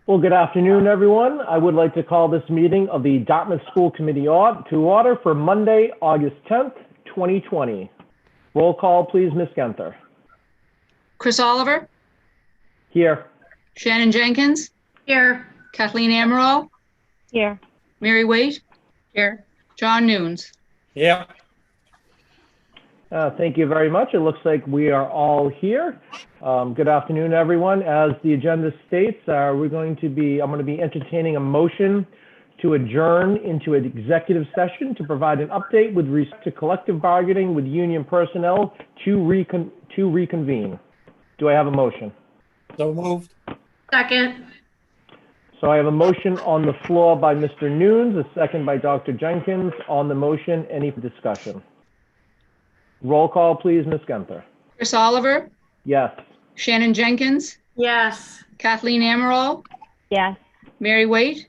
Well, good afternoon, everyone. I would like to call this meeting of the Dartmouth School Committee to order for Monday, August 10th, 2020. Roll call, please, Ms. Genther. Chris Oliver. Here. Shannon Jenkins. Here. Kathleen Amaral. Here. Mary Waite. Here. John Nunes. Yeah. Thank you very much. It looks like we are all here. Good afternoon, everyone. As the agenda states, I'm going to be entertaining a motion to adjourn into an executive session to provide an update with respect to collective bargaining with union personnel to reconvene. Do I have a motion? So moved. Second. So I have a motion on the floor by Mr. Nunes, a second by Dr. Jenkins. On the motion, any discussion? Roll call, please, Ms. Genther. Chris Oliver. Yes. Shannon Jenkins. Yes. Kathleen Amaral. Yes. Mary Waite.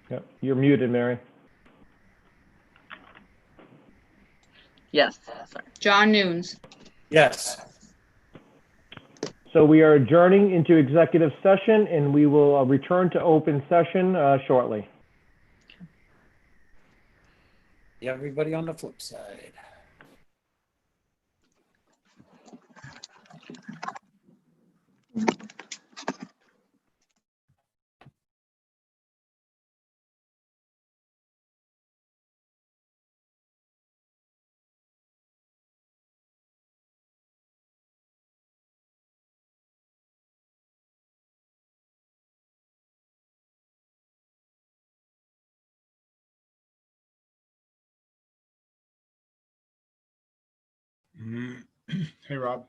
Yep. You're muted, Mary. Yes. John Nunes. Yes. So we are adjourning into executive session, and we will return to open session shortly. Everybody on the flip side. Hey, Rob.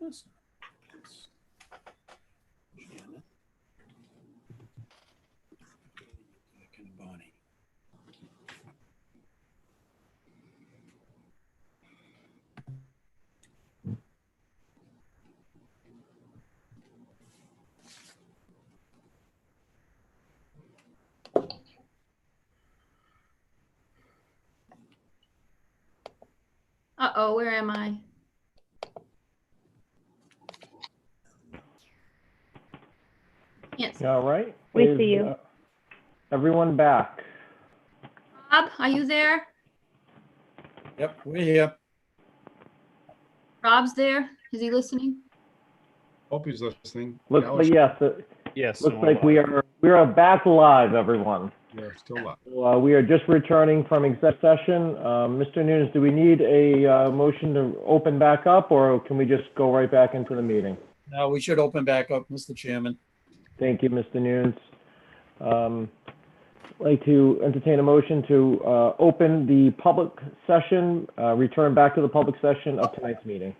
business. Janet. Jack and Bonnie. Uh-oh, where am I? Yes. All right. We Is, see you. Everyone back? Rob, are you there? Yep, we're here. Rob's there? Is he listening? Hope he's listening. Looks Yeah, like, yes, yes. looks like we are back live, everyone. We're still live. We are just returning from exec session. Mr. Nunes, do we need a motion to open back up, or can we just go right back into the meeting? Now we should open back up, Mr. Chairman. Thank you, Mr. Nunes. I'd like to entertain a motion to open the public session, return back to the public session of tonight's meeting.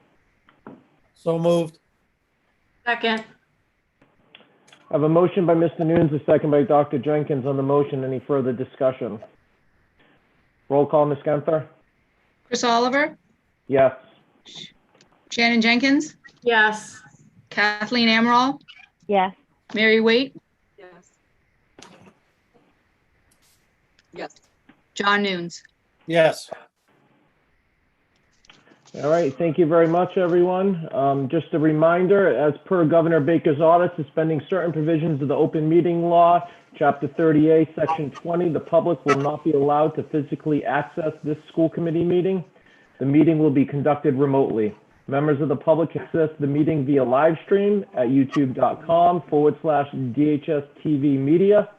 So moved. Second. I have a motion by Mr. Nunes, a second by Dr. Jenkins on the motion. Any further discussion? Roll call, Ms. Genther? Chris Oliver, Yes. Shannon Jenkins, Yes. Kathleen Amaral, Yes. Mary Waite, Yes. Yes. John Nunes. Yes. All right, thank you very much, everyone. Just a reminder, as per Governor Baker's order, suspending certain provisions of the open meeting law, Chapter 38, Section 20, the public will not be allowed to physically access this school committee meeting. The meeting will be conducted remotely. Members of the public can access the meeting via live stream at youtube.com/DHS TV Media.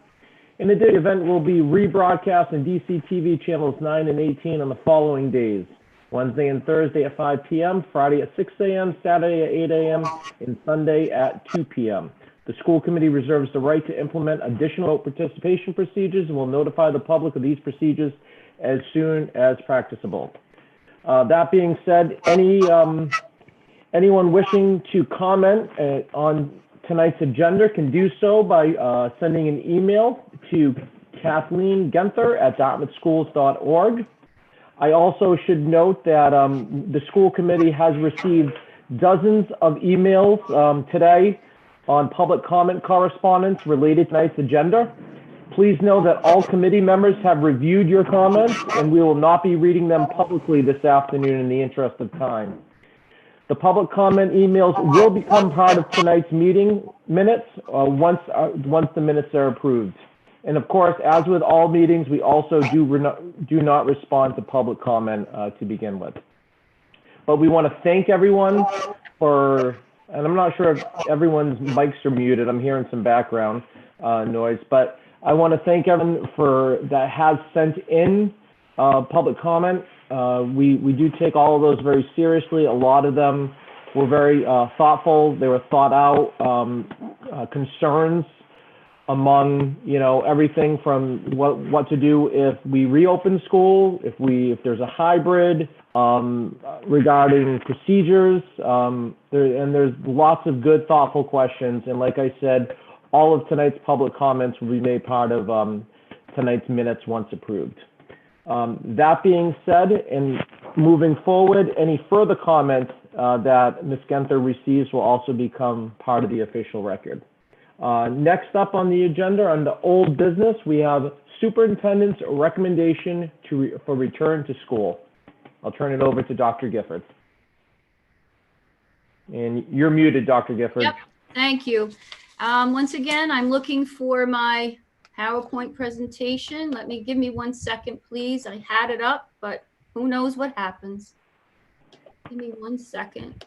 In addition, the event will be rebroadcast on DCTV channels 9 and 18 on the following days: Wednesday and Thursday at 5 p.m., Friday at 6 a.m., Saturday at 8 a.m., and Sunday at 2 p.m. The school committee reserves the right to implement additional participation procedures and will notify the public of these procedures as soon as practicable. That being said, anyone wishing to comment on tonight's agenda can do so by sending an email to kathleengenthner@dartmouthschools.org. I also should note that the school committee has received dozens of emails today on public comment correspondence related to tonight's agenda. Please know that all committee members have reviewed your comments, and we will not be reading them publicly this afternoon in the interest of time. The public comment emails will become part of tonight's meeting minutes once the minutes are approved. And of course, as with all meetings, we also do not respond to public comment to begin with. But we want to thank everyone for, and I'm not sure if everyone's mics are muted. I'm hearing some background noise, but I want to thank everyone that has sent in public comment. We do take all of those very seriously. A lot of them were very thoughtful. They were thought out concerns among, everything from what to do if we reopen school, if there's a hybrid, regarding procedures, and there's lots of good, thoughtful questions. And like I said, all of tonight's public comments will be made part of tonight's minutes once approved. That being said, and moving forward, any further comments that Ms. Genther receives will also become part of the official record. Next up on the agenda, on the old business, we have Superintendent's recommendation for return to school. I'll turn it over to Dr. Gifford. And you're muted, Dr. Gifford. Yep, thank you. Once again, I'm looking for my PowerPoint presentation. Give me 1 second, please. I had it up, but who knows what happens. Give me 1 second.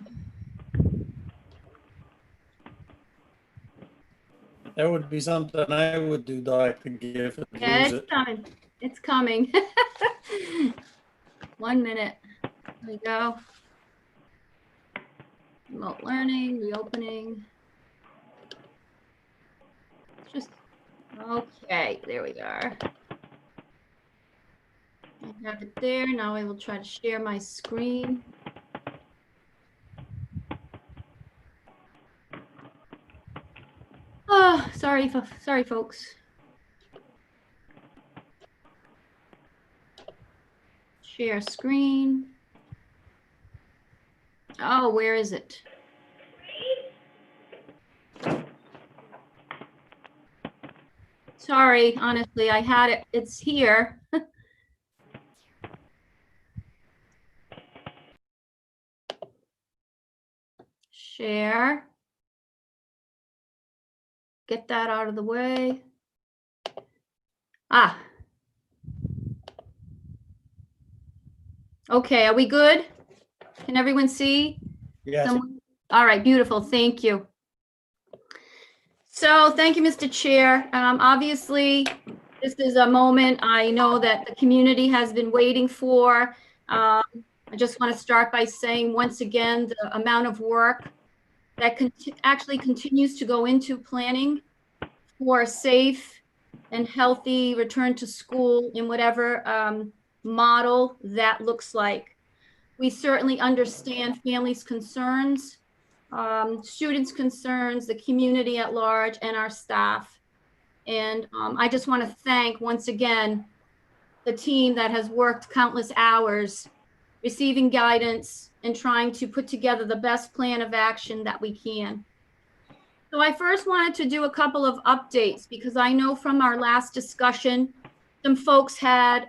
That would be something I would do, Dr. Gifford. Yeah, Lose it's it. coming. It's coming. 1 minute. There we go. Remote learning, reopening. Okay, there we are. I have it there. Now I will try to share my screen. sorry, sorry, folks. Share screen. Oh, where is it? Sorry, honestly, I had it. It's here. Share. Get that out of the way. Ah. Okay, are we good? Can everyone see? Yes, All right, beautiful. Thank you. So thank you, Mr. Chair. Obviously, this is a moment I know that the community has been waiting for. I just want to start by saying once again, the amount of work that actually continues to go into planning for a safe and healthy return to school in whatever model that looks like. We certainly understand families' concerns, students' concerns, the community at large, and our staff. And I just want to thank once again the team that has worked countless hours receiving guidance and trying to put together the best plan of action that we can. So I first wanted to do a couple of updates because I know from our last discussion, some folks had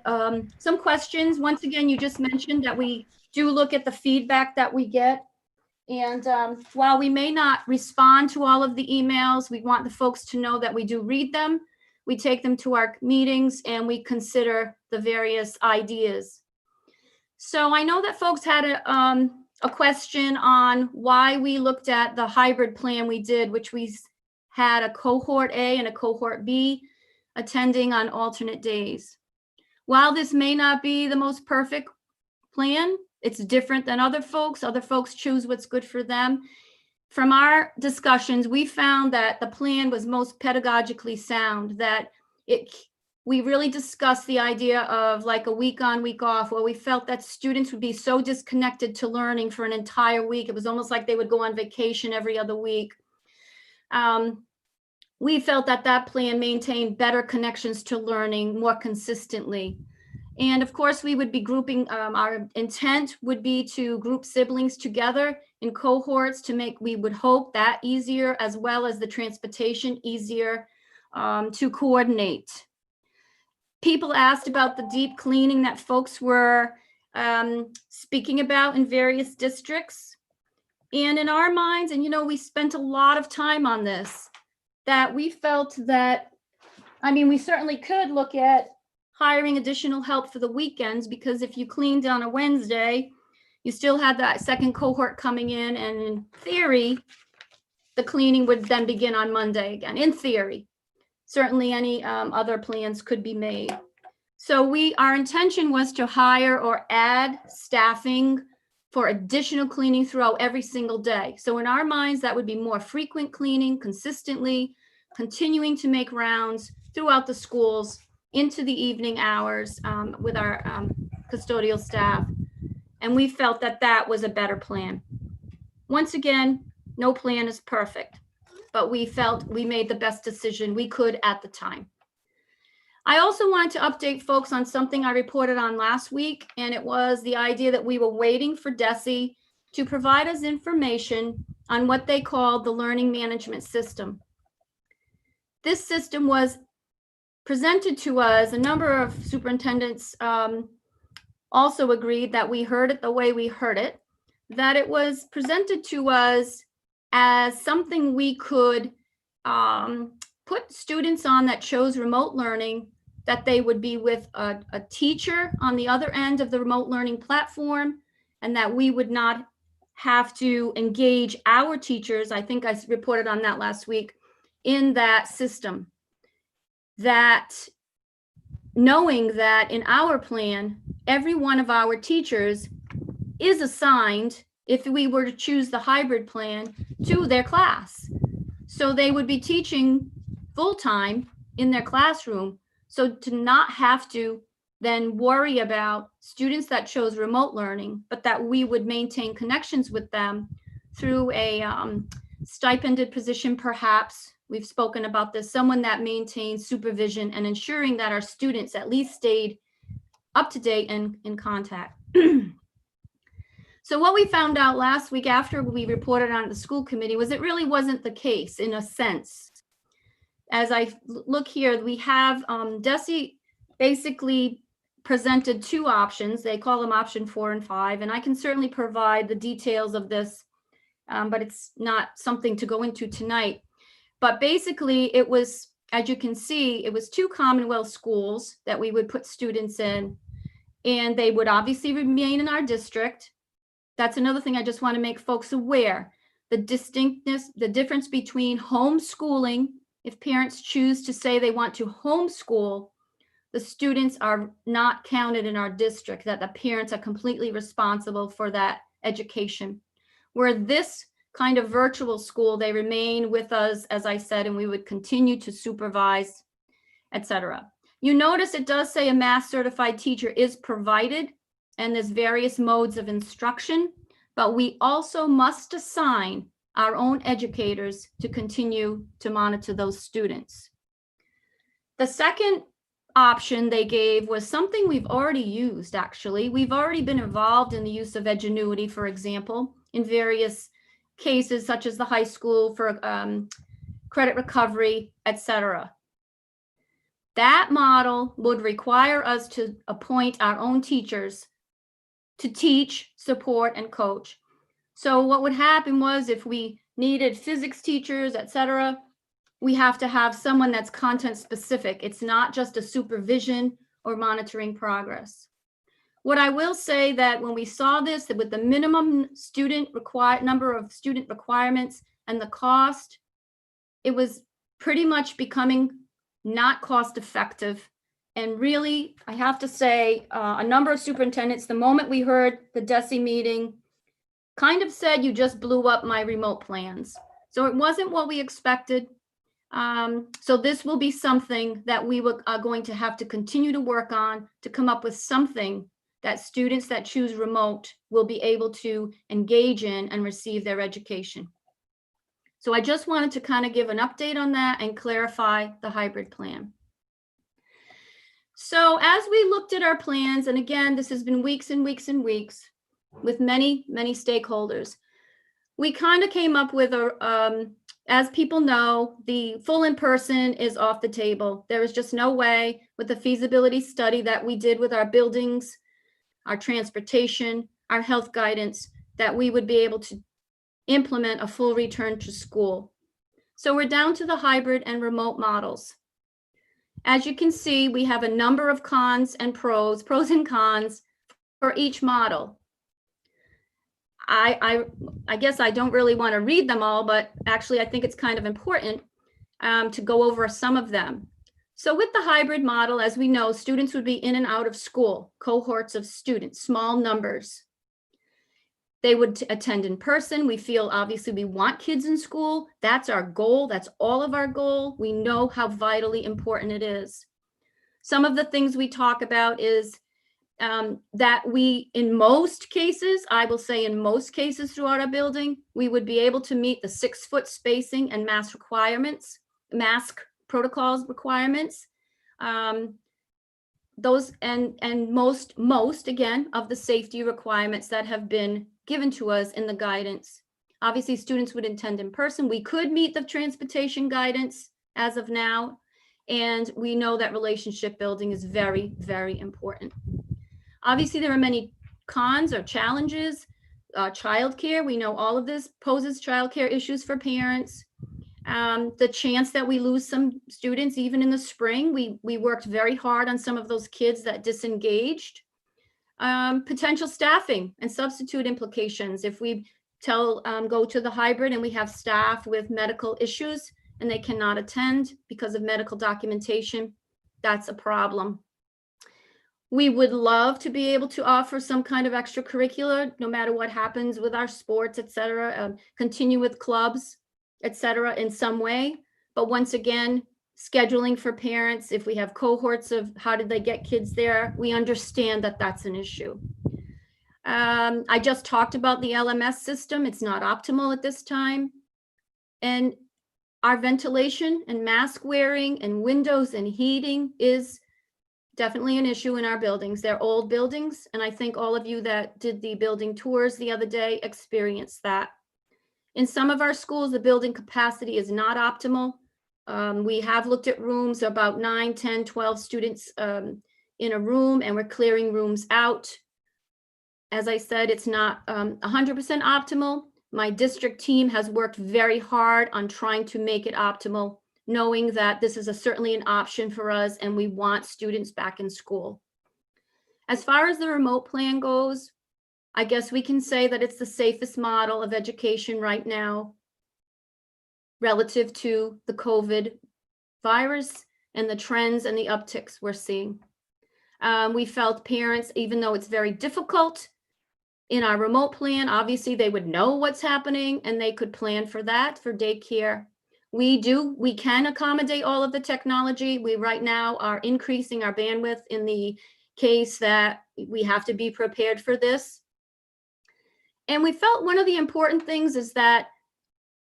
some questions. Once again, you just mentioned that we do look at the feedback that we get. And while we may not respond to all of the emails, we want the folks to know that we do read them. We take them to our meetings and we consider the various ideas. So I know that folks had a question on why we looked at the hybrid plan we did, which we had a cohort A and a cohort B attending on alternate days. While this may not be the most perfect plan, it's different than other folks. Other folks choose what's good for them. From our discussions, we found that the plan was most pedagogically sound, that we really discussed the idea of like a week on, week off, where we felt that students would be so disconnected to learning for an entire week. It was almost like they would go on vacation every other week. We felt that that plan maintained better connections to learning more consistently. And of course, we would be grouping, our intent would be to group siblings together in cohorts to make, we would hope, that easier, as well as the transportation easier to coordinate. People asked about the deep cleaning that folks were speaking about in various districts. And in our minds, and you know, we spent a lot of time on this, that we felt that, I mean, we certainly could look at hiring additional help for the weekends, because if you cleaned on a Wednesday, you still had that second cohort coming in, and in theory, the cleaning would then begin on Monday again, in theory. Certainly any other plans could be made. So our intention was to hire or add staffing for additional cleaning throughout every single day. So in our minds, that would be more frequent cleaning, consistently, continuing to make rounds throughout the schools into the evening hours with our custodial staff. And we felt that that was a better plan. Once again, no plan is perfect, but we felt we made the best decision we could at the time. I also wanted to update folks on something I reported on last week, and it was the idea that we were waiting for DESE to provide us information on what they called the learning management system. This system was presented to us. A number of superintendents also agreed that we heard it the way we heard it, that it was presented to us as something we could put students on that chose remote learning, that they would be with a teacher on the other end of the remote learning platform, and that we would not have to engage our teachers. I think I reported on that last week, in that system. That knowing that in our plan, every one of our teachers is assigned, if we were to choose the hybrid plan, to their class. So they would be teaching full-time in their classroom. So to not have to then worry about students that chose remote learning, but that we would maintain connections with them through a stipended position, perhaps, We've spoken about this, someone that maintains supervision and ensuring that our students at least stayed up to date and in contact. So what we found out last week after we reported on the school committee was it really wasn't the case in a sense. As I look here, we have DESE basically presented two options. They call them option 4 and 5, and I can certainly provide the details of this, but it's not something to go into tonight. But basically it was, as you can see, it was 2 Commonwealth schools that we would put students in, and they would obviously remain in our district. That's another thing I just want to make folks aware. The distinctness, the difference between homeschooling, if parents choose to say they want to homeschool, the students are not counted in our district, that the parents are completely responsible for that education. Where this kind of virtual school, they remain with us, as I said, and we would continue to supervise, etc. You notice it does say a math certified teacher is provided, and there's various modes of instruction, but we also must assign our own educators to continue to monitor those students. The second option they gave was something we've already used, actually. We've already been involved in the use of Edgenuity, for example, in various cases, such as the high school for credit recovery, etc. That model would require us to appoint our own teachers to teach, support, and coach. So what would happen was if we needed physics teachers, etc., we have to have someone that's content specific. It's not just a supervision or monitoring progress. What I will say that when we saw this, that with the minimum number of student requirements and the cost, it was pretty much becoming not cost effective. And really, I have to say, a number of superintendents, the moment we heard the DESE meeting, kind of said, you just blew up my remote plans. So it wasn't what we expected. So this will be something that we are going to have to continue to work on to come up with something that students that choose remote will be able to engage in and receive their education. So I just wanted to kind of give an update on that and clarify the hybrid plan. So as we looked at our plans, and again, this has been weeks and weeks and weeks with many, many stakeholders, we kind of came up with as people know, the full in-person is off the table. There is just no way with the feasibility study that we did with our buildings, our transportation, our health guidance, that we would be able to implement a full return to school. So we're down to the hybrid and remote models. As you can see, we have a number of cons and pros and cons for each model. I guess I don't really want to read them all, but actually I think it's kind of important to go over some of them. So with the hybrid model, as we know, students would be in and out of school, cohorts of students, small numbers. They would attend in person. We feel obviously we want kids in school. That's our goal. That's all of our goal. We know how vitally important it is. Some of the things we talk about is that we, in most cases, I will say in most cases throughout our building, we would be able to meet the 6-foot spacing and mask protocols requirements. Those and most again of the safety requirements that have been given to us in the guidance. Obviously, students would attend in person. We could meet the transportation guidance as of now, and we know that relationship building is very, very important. Obviously, there are many cons or challenges. Childcare, we know all of this poses childcare issues for parents. The chance that we lose some students, even in the spring, we worked very hard on some of those kids that disengaged. Potential staffing and substitute implications. If we go to the hybrid and we have staff with medical issues and they cannot attend because of medical documentation, that's a problem. We would love to be able to offer some kind of extracurricular, no matter what happens with our sports, et cetera, continue with clubs, et cetera, in some way. But once again, scheduling for parents, if we have cohorts of how did they get kids there, we understand that that's an issue. I just talked about the LMS system. It's not optimal at this time. And Our ventilation and mask wearing and windows and heating is definitely an issue in our buildings. They're old buildings, and I think all of you that did the building tours the other day experienced that. In some of our schools, the building capacity is not optimal. We have looked at rooms, about 9, 10, 12 students in a room, and we're clearing rooms out. As I said, it's not 100% optimal. My district team has worked very hard on trying to make it optimal, knowing that this is certainly an option for us and we want students back in school. As far as the remote plan goes, I guess we can say that it's the safest model of education right now relative to the COVID virus and the trends and the upticks we're seeing. We felt parents, even though it's very difficult, in our remote plan, obviously they would know what's happening and they could plan for that, for daycare. We can accommodate all of the technology. We right now are increasing our bandwidth in the case that we have to be prepared for this. And we felt one of the important things is that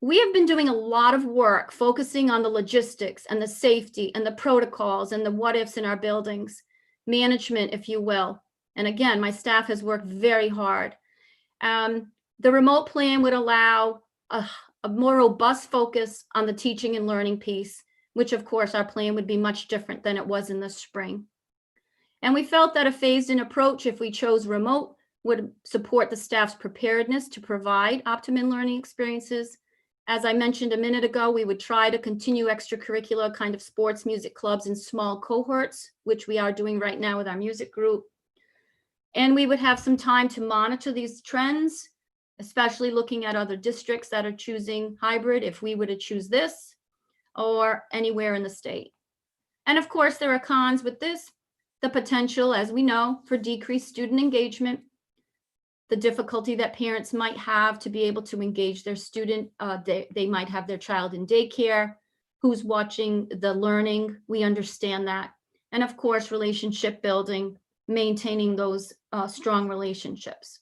we have been doing a lot of work focusing on the logistics and the safety and the protocols and the what ifs in our buildings, management, if you will. And again, my staff has worked very hard. The remote plan would allow a more robust focus on the teaching and learning piece, which of course our plan would be much different than it was in the spring. And we felt that a phased-in approach, if we chose remote, would support the staff's preparedness to provide optimum learning experiences. As I mentioned a minute ago, we would try to continue extracurricular kind of sports, music clubs in small cohorts, which we are doing right now with our music group. And we would have some time to monitor these trends, especially looking at other districts that are choosing hybrid, if we were to choose this, or anywhere in the state. And of course, there are cons with this, the potential, as we know, for decreased student engagement, the difficulty that parents might have to be able to engage their student. They might have their child in daycare, who's watching the learning. We understand that. And of course, relationship building, maintaining those strong relationships.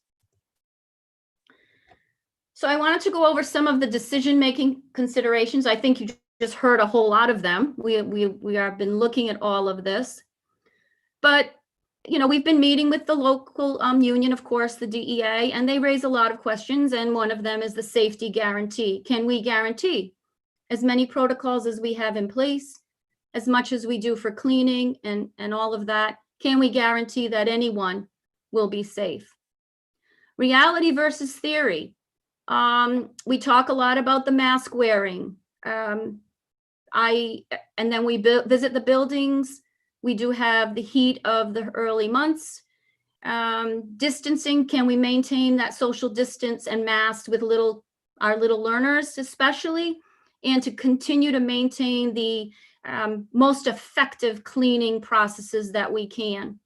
So I wanted to go over some of the decision-making considerations. I think you just heard a whole lot of them. We have been looking at all of this, but you know, we've been meeting with the local union, of course, the DEA, and they raise a lot of questions. And one of them is the safety guarantee. Can we guarantee as many protocols as we have in place, as much as we do for cleaning and all of that? Can we guarantee that anyone will be safe? Reality versus theory. We talk a lot about the mask wearing. And then we visit the buildings. We do have the heat of the early months. Distancing, can we maintain that social distance and masks with our little learners especially, and to continue to maintain the most effective cleaning processes that we can.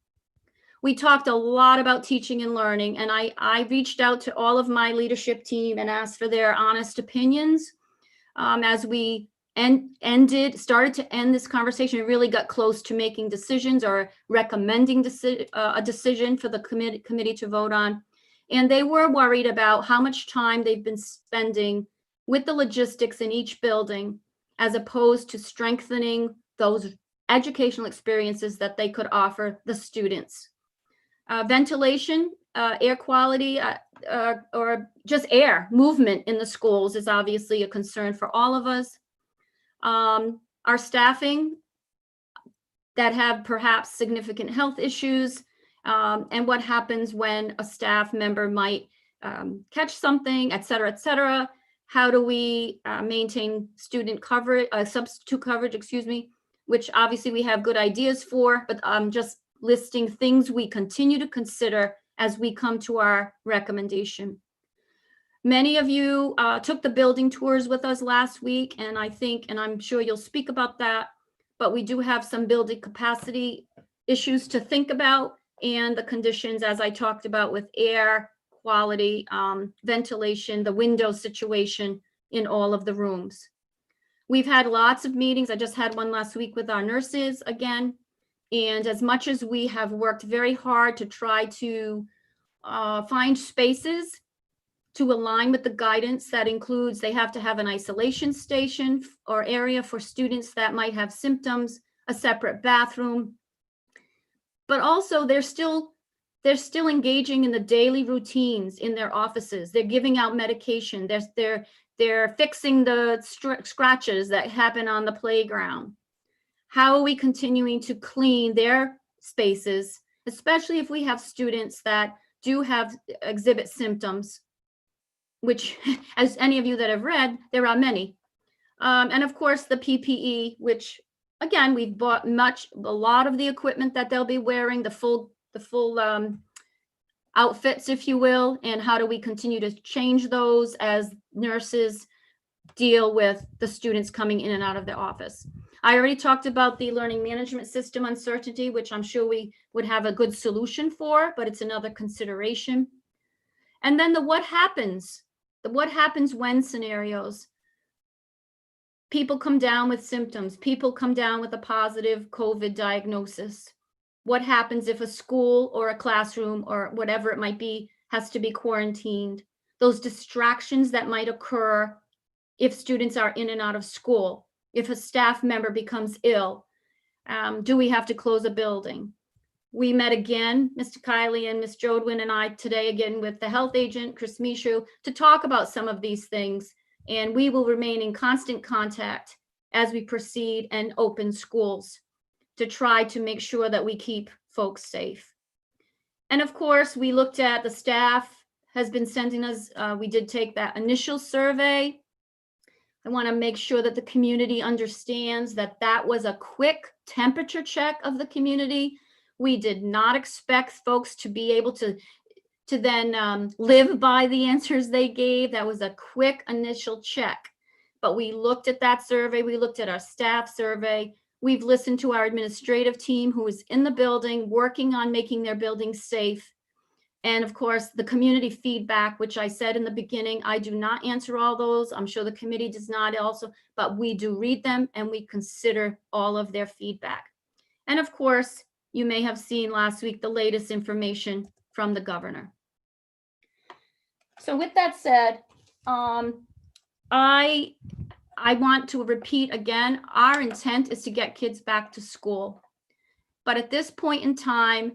We talked a lot about teaching and learning, and I reached out to all of my leadership team and asked for their honest opinions as we started to end this conversation. We really got close to making decisions or recommending a decision for the committee to vote on. And they were worried about how much time they've been spending with the logistics in each building, as opposed to strengthening those educational experiences that they could offer the students. Ventilation, air quality, or just air movement in the schools is obviously a concern for all of us. Our staffing that have perhaps significant health issues, and what happens when a staff member might catch something, et cetera, How do we maintain student coverage, substitute coverage, which obviously we have good ideas for, but I'm just listing things we continue to consider as we come to our recommendation. Many of you took the building tours with us last week, and I'm sure you'll speak about that, but we do have some building capacity issues to think about, and the conditions, as I talked about, with air quality, ventilation, the window situation in all of the rooms. We've had lots of meetings. I just had one last week with our nurses again, and as much as we have worked very hard to try to find spaces to align with the guidance that includes they have to have an isolation station or area for students that might have symptoms, a separate bathroom. But also they're still engaging in the daily routines in their offices. They're giving out medication. They're fixing the scratches that happen on the playground. How are we continuing to clean their spaces, especially if we have students that do exhibit symptoms, which, as any of you that have read, there are many. And of course, the PPE, which again, we've bought a lot of the equipment that they'll be wearing, the full outfits, if you will, and how do we continue to change those as nurses deal with the students coming in and out of the office. I already talked about the learning management system uncertainty, which I'm sure we would have a good solution for, but it's another consideration. And then the what happens when scenarios. People come down with symptoms. People come down with a positive COVID diagnosis. What happens if a school or a classroom or whatever it might be has to be quarantined? Those distractions that might occur if students are in and out of school. If a staff member becomes ill, do we have to close a building? We met again, Mr. Kiley and Ms. Jodwin and I today again with the health agent, Chris Mishu, to talk about some of these things. And we will remain in constant contact as we proceed and open schools to try to make sure that we keep folks safe. And of course, we looked at the staff has been sending us, we did take that initial survey. I want to make sure that the community understands that that was a quick temperature check of the community. We did not expect folks to be able to then live by the answers they gave. That was a quick initial check. But we looked at that survey. We looked at our staff survey. We've listened to our administrative team who is in the building working on making their buildings safe. And of course, the community feedback, which I said in the beginning, I do not answer all those. I'm sure the committee does not also, but we do read them and we consider all of their feedback. And of course, you may have seen last week the latest information from the governor. So with that said, I want to repeat again, our intent is to get kids back to school. But at this point in time,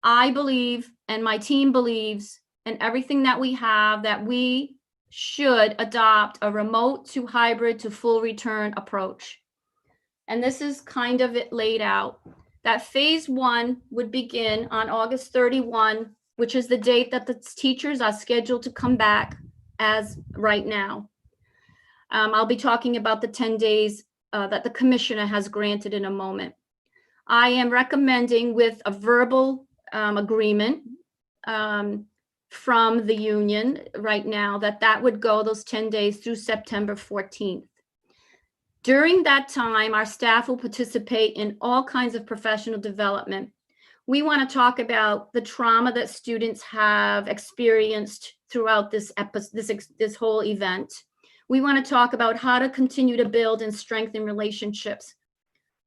I believe, and my team believes, and everything that we have, that we should adopt a remote to hybrid to full return approach. And this is kind of it laid out. That phase 1 would begin on August 31, which is the date that the teachers are scheduled to come back as right now. I'll be talking about the 10 days that the commissioner has granted in a moment. I am recommending with a verbal agreement from the union right now that would go those 10 days through September 14th. During that time, our staff will participate in all kinds of professional development. We want to talk about the trauma that students have experienced throughout this whole event. We want to talk about how to continue to build and strengthen relationships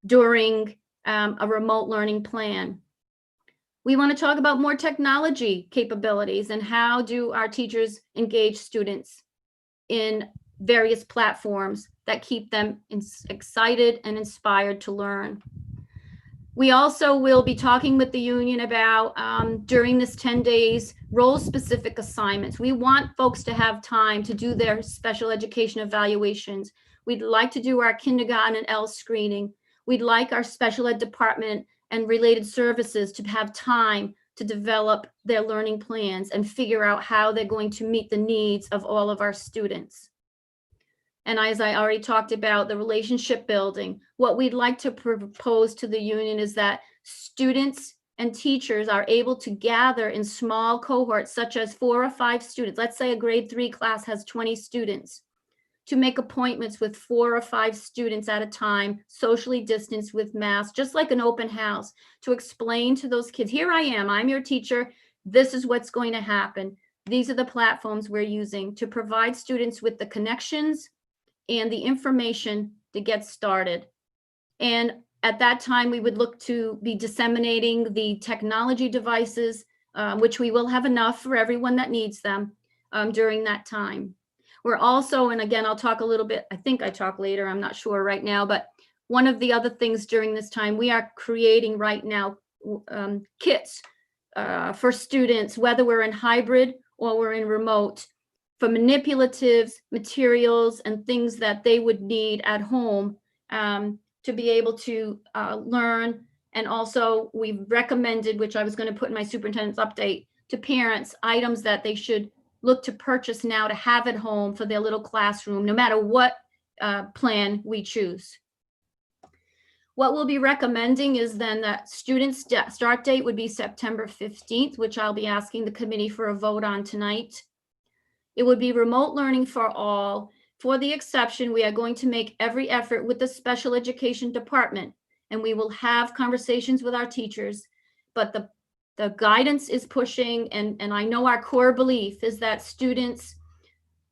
during a remote learning plan. We want to talk about more technology capabilities and how do our teachers engage students in various platforms that keep them excited and inspired to learn. We also will be talking with the union about, during this 10 days, role-specific assignments. We want folks to have time to do their special education evaluations. We'd like to do our kindergarten and L screening. We'd like our special ed department and related services to have time to develop their learning plans and figure out how they're going to meet the needs of all of our students. And as I already talked about, the relationship building, what we'd like to propose to the union is that students and teachers are able to gather in small cohorts, such as 4 or 5 students. Let's say a grade 3 class has 20 students, to make appointments with 4 or 5 students at a time, socially distanced with masks, just like an open house, to explain to those kids, here I am, I'm your teacher, this is what's going to happen. These are the platforms we're using to provide students with the connections and the information to get started. And at that time, we would look to be disseminating the technology devices, which we will have enough for everyone that needs them, during that time. We're also, and again, I'll talk a little bit, I think I talk later, I'm not sure right now, but one of the other things during this time, we are creating right now kits for students, whether we're in hybrid or we're in remote, for manipulatives, materials, and things that they would need at home to be able to learn. And also we've recommended, which I was going to put in my superintendent's update, to parents, items that they should look to purchase now to have at home for their little classroom, no matter what plan we choose. What we'll be recommending is then that students' start date would be September 15th, which I'll be asking the committee for a vote on tonight. It would be remote learning for all. For the exception, we are going to make every effort with the special education department, and we will have conversations with our teachers. But the guidance is pushing, and I know our core belief is that students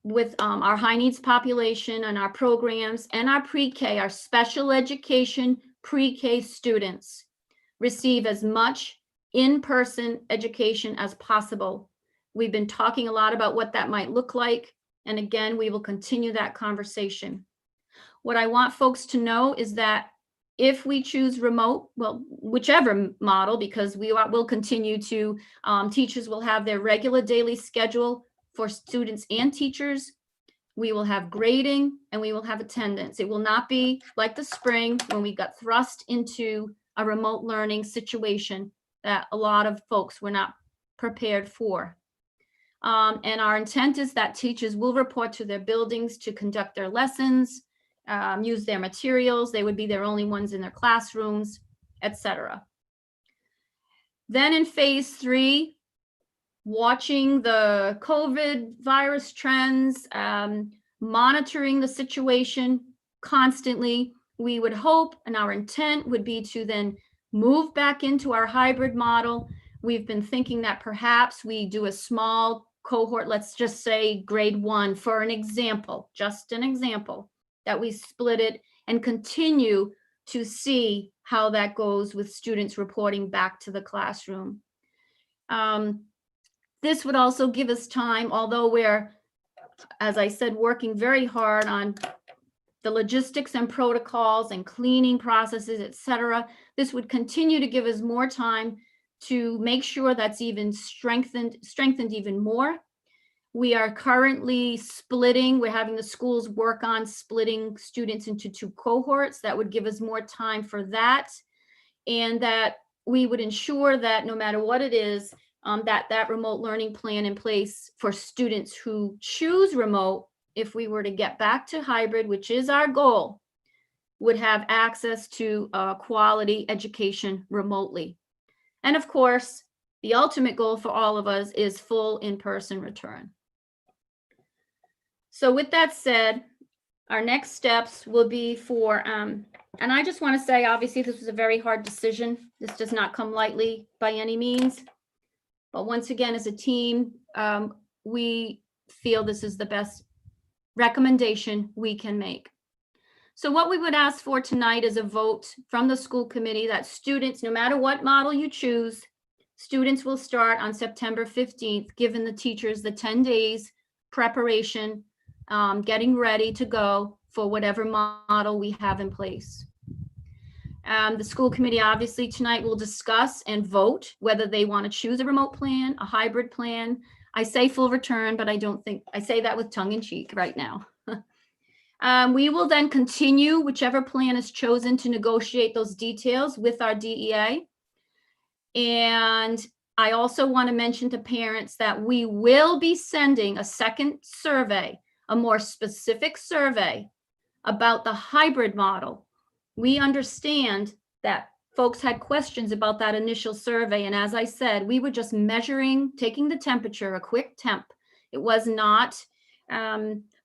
with our high needs population and our programs and our pre-K, our special education pre-K students, receive as much in-person education as possible. We've been talking a lot about what that might look like. And again, we will continue that conversation. What I want folks to know is that if we choose remote, well, whichever model, because we will continue to, teachers will have their regular daily schedule for students and teachers. We will have grading and we will have attendance. It will not be like the spring when we got thrust into a remote learning situation that a lot of folks were not prepared for. And our intent is that teachers will report to their buildings to conduct their lessons, use their materials. They would be their only ones in their classrooms, etc. Then in phase 3, watching the COVID virus trends, monitoring the situation constantly, we would hope, and our intent would be to then move back into our hybrid model. We've been thinking that perhaps we do a small cohort, let's just say grade 1 for an example, just an example, that we split it and continue to see how that goes with students reporting back to the classroom. This would also give us time, although we're, as I said, working very hard on the logistics and protocols and cleaning processes, etc. This would continue to give us more time to make sure that's even strengthened even more. We are currently splitting, we're having the schools work on splitting students into 2 cohorts. That would give us more time for that. And that we would ensure that no matter what it is, that remote learning plan in place for students who choose remote, if we were to get back to hybrid, which is our goal, would have access to quality education remotely. And of course, the ultimate goal for all of us is full in-person return. So with that said, our next steps will be for, and I just want to say, obviously, this was a very hard decision. This does not come lightly by any means. But once again, as a team, we feel this is the best recommendation we can make. So what we would ask for tonight is a vote from the school committee that students, no matter what model you choose, students will start on September 15th, given the teachers the 10 days preparation, getting ready to go for whatever model we have in place. The school committee obviously tonight will discuss and vote whether they want to choose a remote plan, a hybrid plan. I say full return, but I don't think, I say that with tongue in cheek right now. We will then continue whichever plan is chosen to negotiate those details with our DEA. And I also want to mention to parents that we will be sending a second survey, a more specific survey about the hybrid model. We understand that folks had questions about that initial survey. And as I said, we were just measuring, taking the temperature, a quick temp. It was not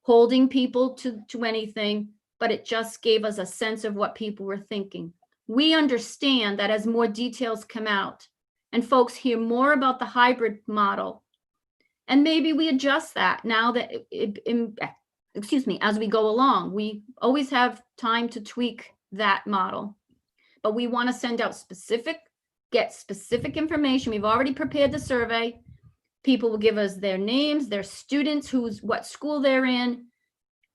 holding people to anything, but it just gave us a sense of what people were thinking. We understand that as more details come out and folks hear more about the hybrid model, and maybe we adjust that now that, as we go along. We always have time to tweak that model, but we want to send out get specific information. We've already prepared the survey. People will give us their names, their students, what school they're in,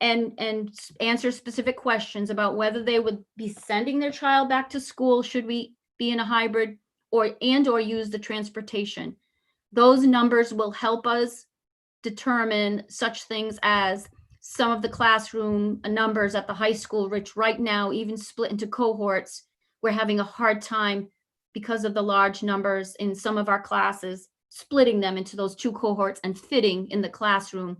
and answer specific questions about whether they would be sending their child back to school, should we be in a hybrid, or use the transportation. Those numbers will help us determine such things as some of the classroom numbers at the high school, which right now, even split into cohorts, we're having a hard time because of the large numbers in some of our classes, splitting them into those two cohorts and fitting in the classroom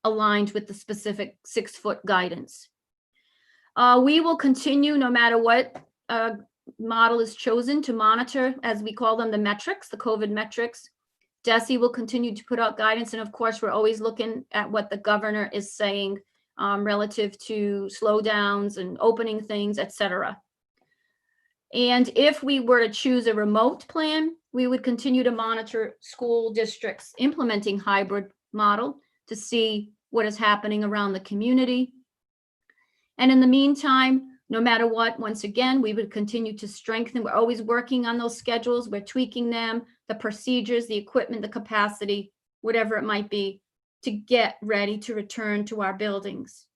aligned with the specific 6-foot guidance. We will continue, no matter what model is chosen, to monitor, as we call them, the metrics, the COVID metrics. DESE will continue to put out guidance. And of course, we're always looking at what the governor is saying relative to slowdowns and opening things, et cetera. And if we were to choose a remote plan, we would continue to monitor school districts implementing hybrid model to see what is happening around the community. And in the meantime, no matter what, once again, we would continue to strengthen. We're always working on those schedules. We're tweaking them, the procedures, the equipment, the capacity, whatever it might be, to get ready to return to our buildings.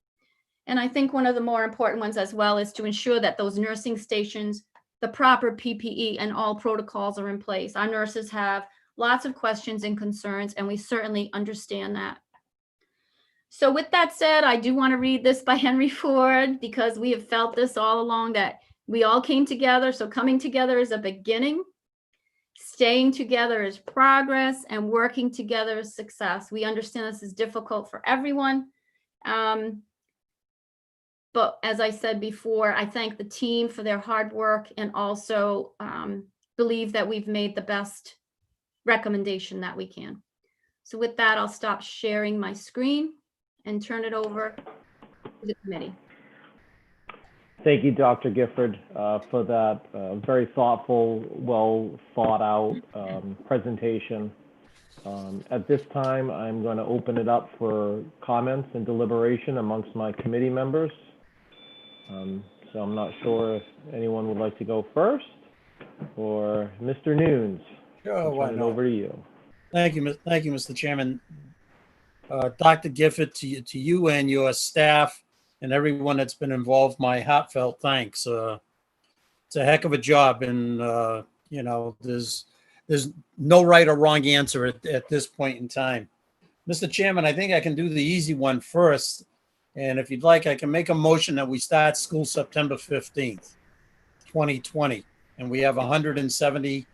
And I think one of the more important ones as well is to ensure that those nursing stations, the proper PPE and all protocols are in place. Our nurses have lots of questions and concerns, and we certainly understand that. So with that said, I do want to read this by Henry Ford, because we have felt this all along, that we all came together. So coming together is a beginning, staying together is progress, and working together is success. We understand this is difficult for everyone. But as I said before, I thank the team for their hard work, and also believe that we've made the best recommendation that we can. So with that, I'll stop sharing my screen and turn it over to the committee. Thank you, Dr. Gifford, for that very thoughtful, well thought out presentation. At this time, I'm going to open it up for comments and deliberation amongst my committee members. So I'm not sure if anyone would like to go first, or Mr. Nunes. Sure, why Turn it not? over to you. Thank you, Mr. Chairman. Dr. Gifford, to you and your staff and everyone that's been involved, my heartfelt thanks. It's a heck of a job, and you know, there's no right or wrong answer at this point in time. Mr. Chairman, I think I can do the easy one first, and if you'd like, I can make a motion that we start school September 15th, 2020, and we have 170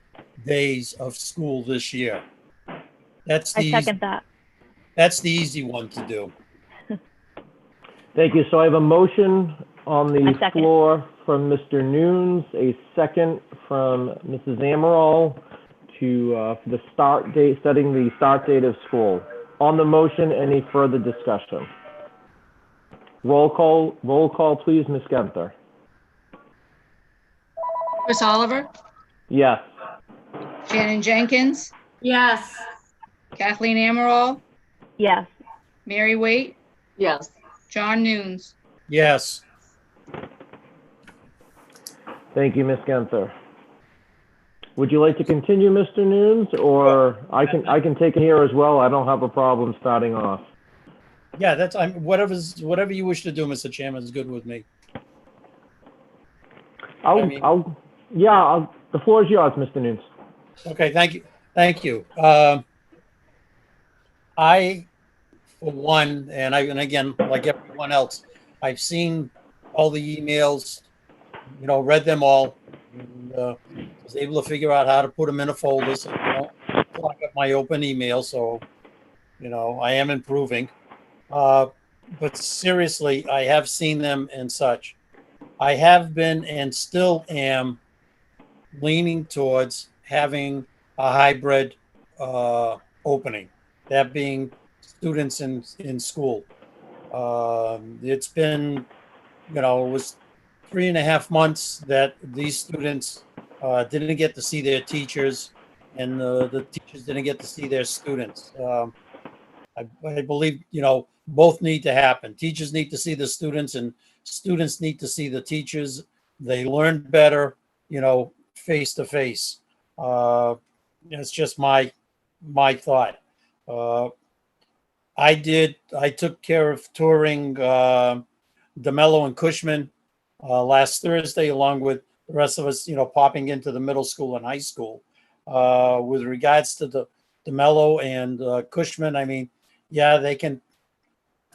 days of school this year. That's I the second that. That's the easy one to do. Thank you. So I have a motion on the A second. floor from Mr. Nunes, a second from Mrs. Amaral to for the start date, setting the start date of school. On the motion, any further discussion? Roll call, please, Ms. Genther. Chris Oliver, Yes. Shannon Jenkins, Yes. Kathleen Amaral, Yes. Mary Waite, Yes. John Nunes. Yes. Thank you, Ms. Genther. Would you like to continue, Mr. Nunes, or I can take it here as well? I don't have a problem starting off. Yeah, that's whatever you wish to do, Mr. Chairman, is good with me. The floor is yours, Mr. Nunes. Okay, thank you. I, for one, and again, like everyone else, I've seen all the emails, read them all, and was able to figure out how to put them in a folder so I don't clog up my open email. So, I am improving. But seriously, I have seen them and such. I have been and still am leaning towards having a hybrid opening, that being students in school. It's been, it was 3.5 months that these students didn't get to see their teachers, and the teachers didn't get to see their students. I believe, both need to happen. Teachers need to see the students, and students need to see the teachers. They learn better, face to face. It's just my thought. I took care of touring DeMello and Cushman last Thursday, along with the rest of us, popping into the middle school and high school. With regards to the DeMello and Cushman, I mean, yeah, they've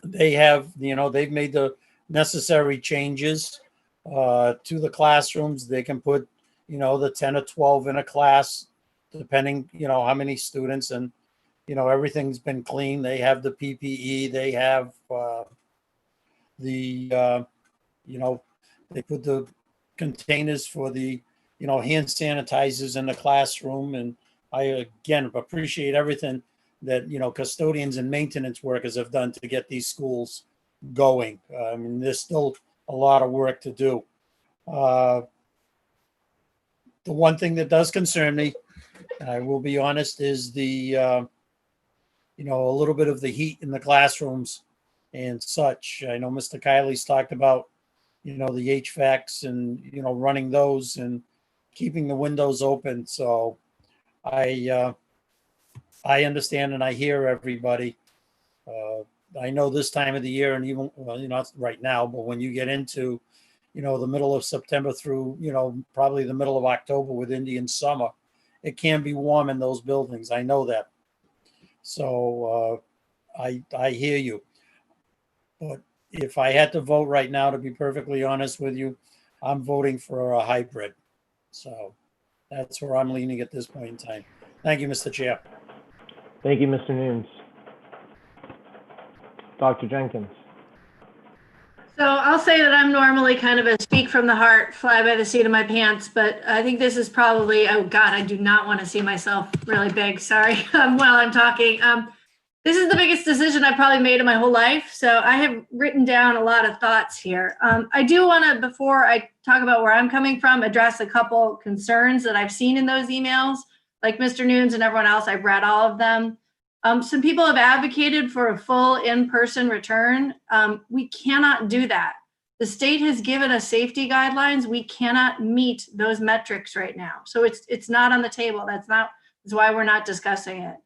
made the necessary changes to the classrooms. They can put, the 10 or 12 in a class, depending, how many students, and, everything's been clean. They have the PPE, they have they put the containers for the, hand sanitizers in the classroom. And I, again, appreciate everything that, custodians and maintenance workers have done to get these schools going. I mean, there's still a lot of work to do. The one thing that does concern me, I will be honest, is the, a little bit of the heat in the classrooms and such. I know Mr. Kiley's talked about, the HVACs and, running those and keeping the windows open. So I understand and I hear everybody. I know this time of the year, and even, well, not right now, but when you get into, the middle of September through, probably the middle of October with Indian summer, it can be warm in those buildings. I know that. So I hear you. But if I had to vote right now, to be perfectly honest with you, I'm voting for a hybrid. So that's where I'm leaning at this point in time. Thank you, Mr. Chair. Thank you, Mr. Nunes. Dr. Jenkins. So I'll say that I'm normally kind of a speak from the heart, fly by the seat of my pants, but I think this is probably, oh God, I do not want to see myself really big. Sorry, while I'm talking. This is the biggest decision I've probably made in my whole life. So I have written down a lot of thoughts here. I do want to, before I talk about where I'm coming from, address a couple concerns that I've seen in those emails. Like Mr. Nunes and everyone else, I've read all of them. Some people have advocated for a full in-person return. We cannot do that. The state has given us safety guidelines. We cannot meet those metrics right now. So it's not on the table. That's why we're not discussing it.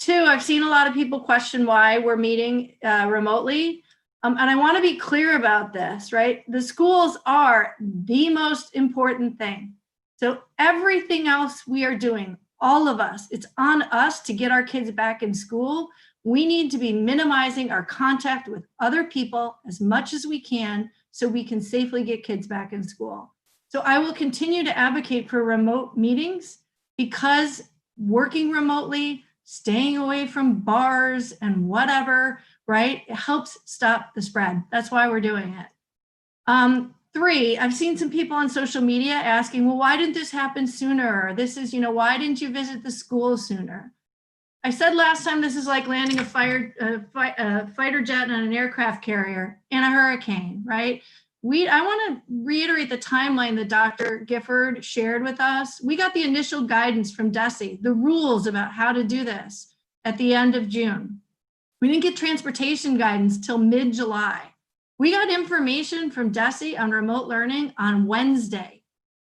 Two, I've seen a lot of people question why we're meeting remotely. And I want to be clear about this, right? The schools are the most important thing. So everything else we are doing, all of us, it's on us to get our kids back in school. We need to be minimizing our contact with other people as much as we can so we can safely get kids back in school. So I will continue to advocate for remote meetings, because working remotely, staying away from bars and whatever, right? It helps stop the spread. That's why we're doing it. Three, I've seen some people on social media asking, well, why didn't this happen sooner? Or this is, why didn't you visit the school sooner? I said last time, this is like landing a fighter jet on an aircraft carrier in a hurricane, right? I want to reiterate the timeline that Dr. Gifford shared with us. We got the initial guidance from DESE, the rules about how to do this, at the end of June. We didn't get transportation guidance till mid-July. We got information from DESE on remote learning on Wednesday,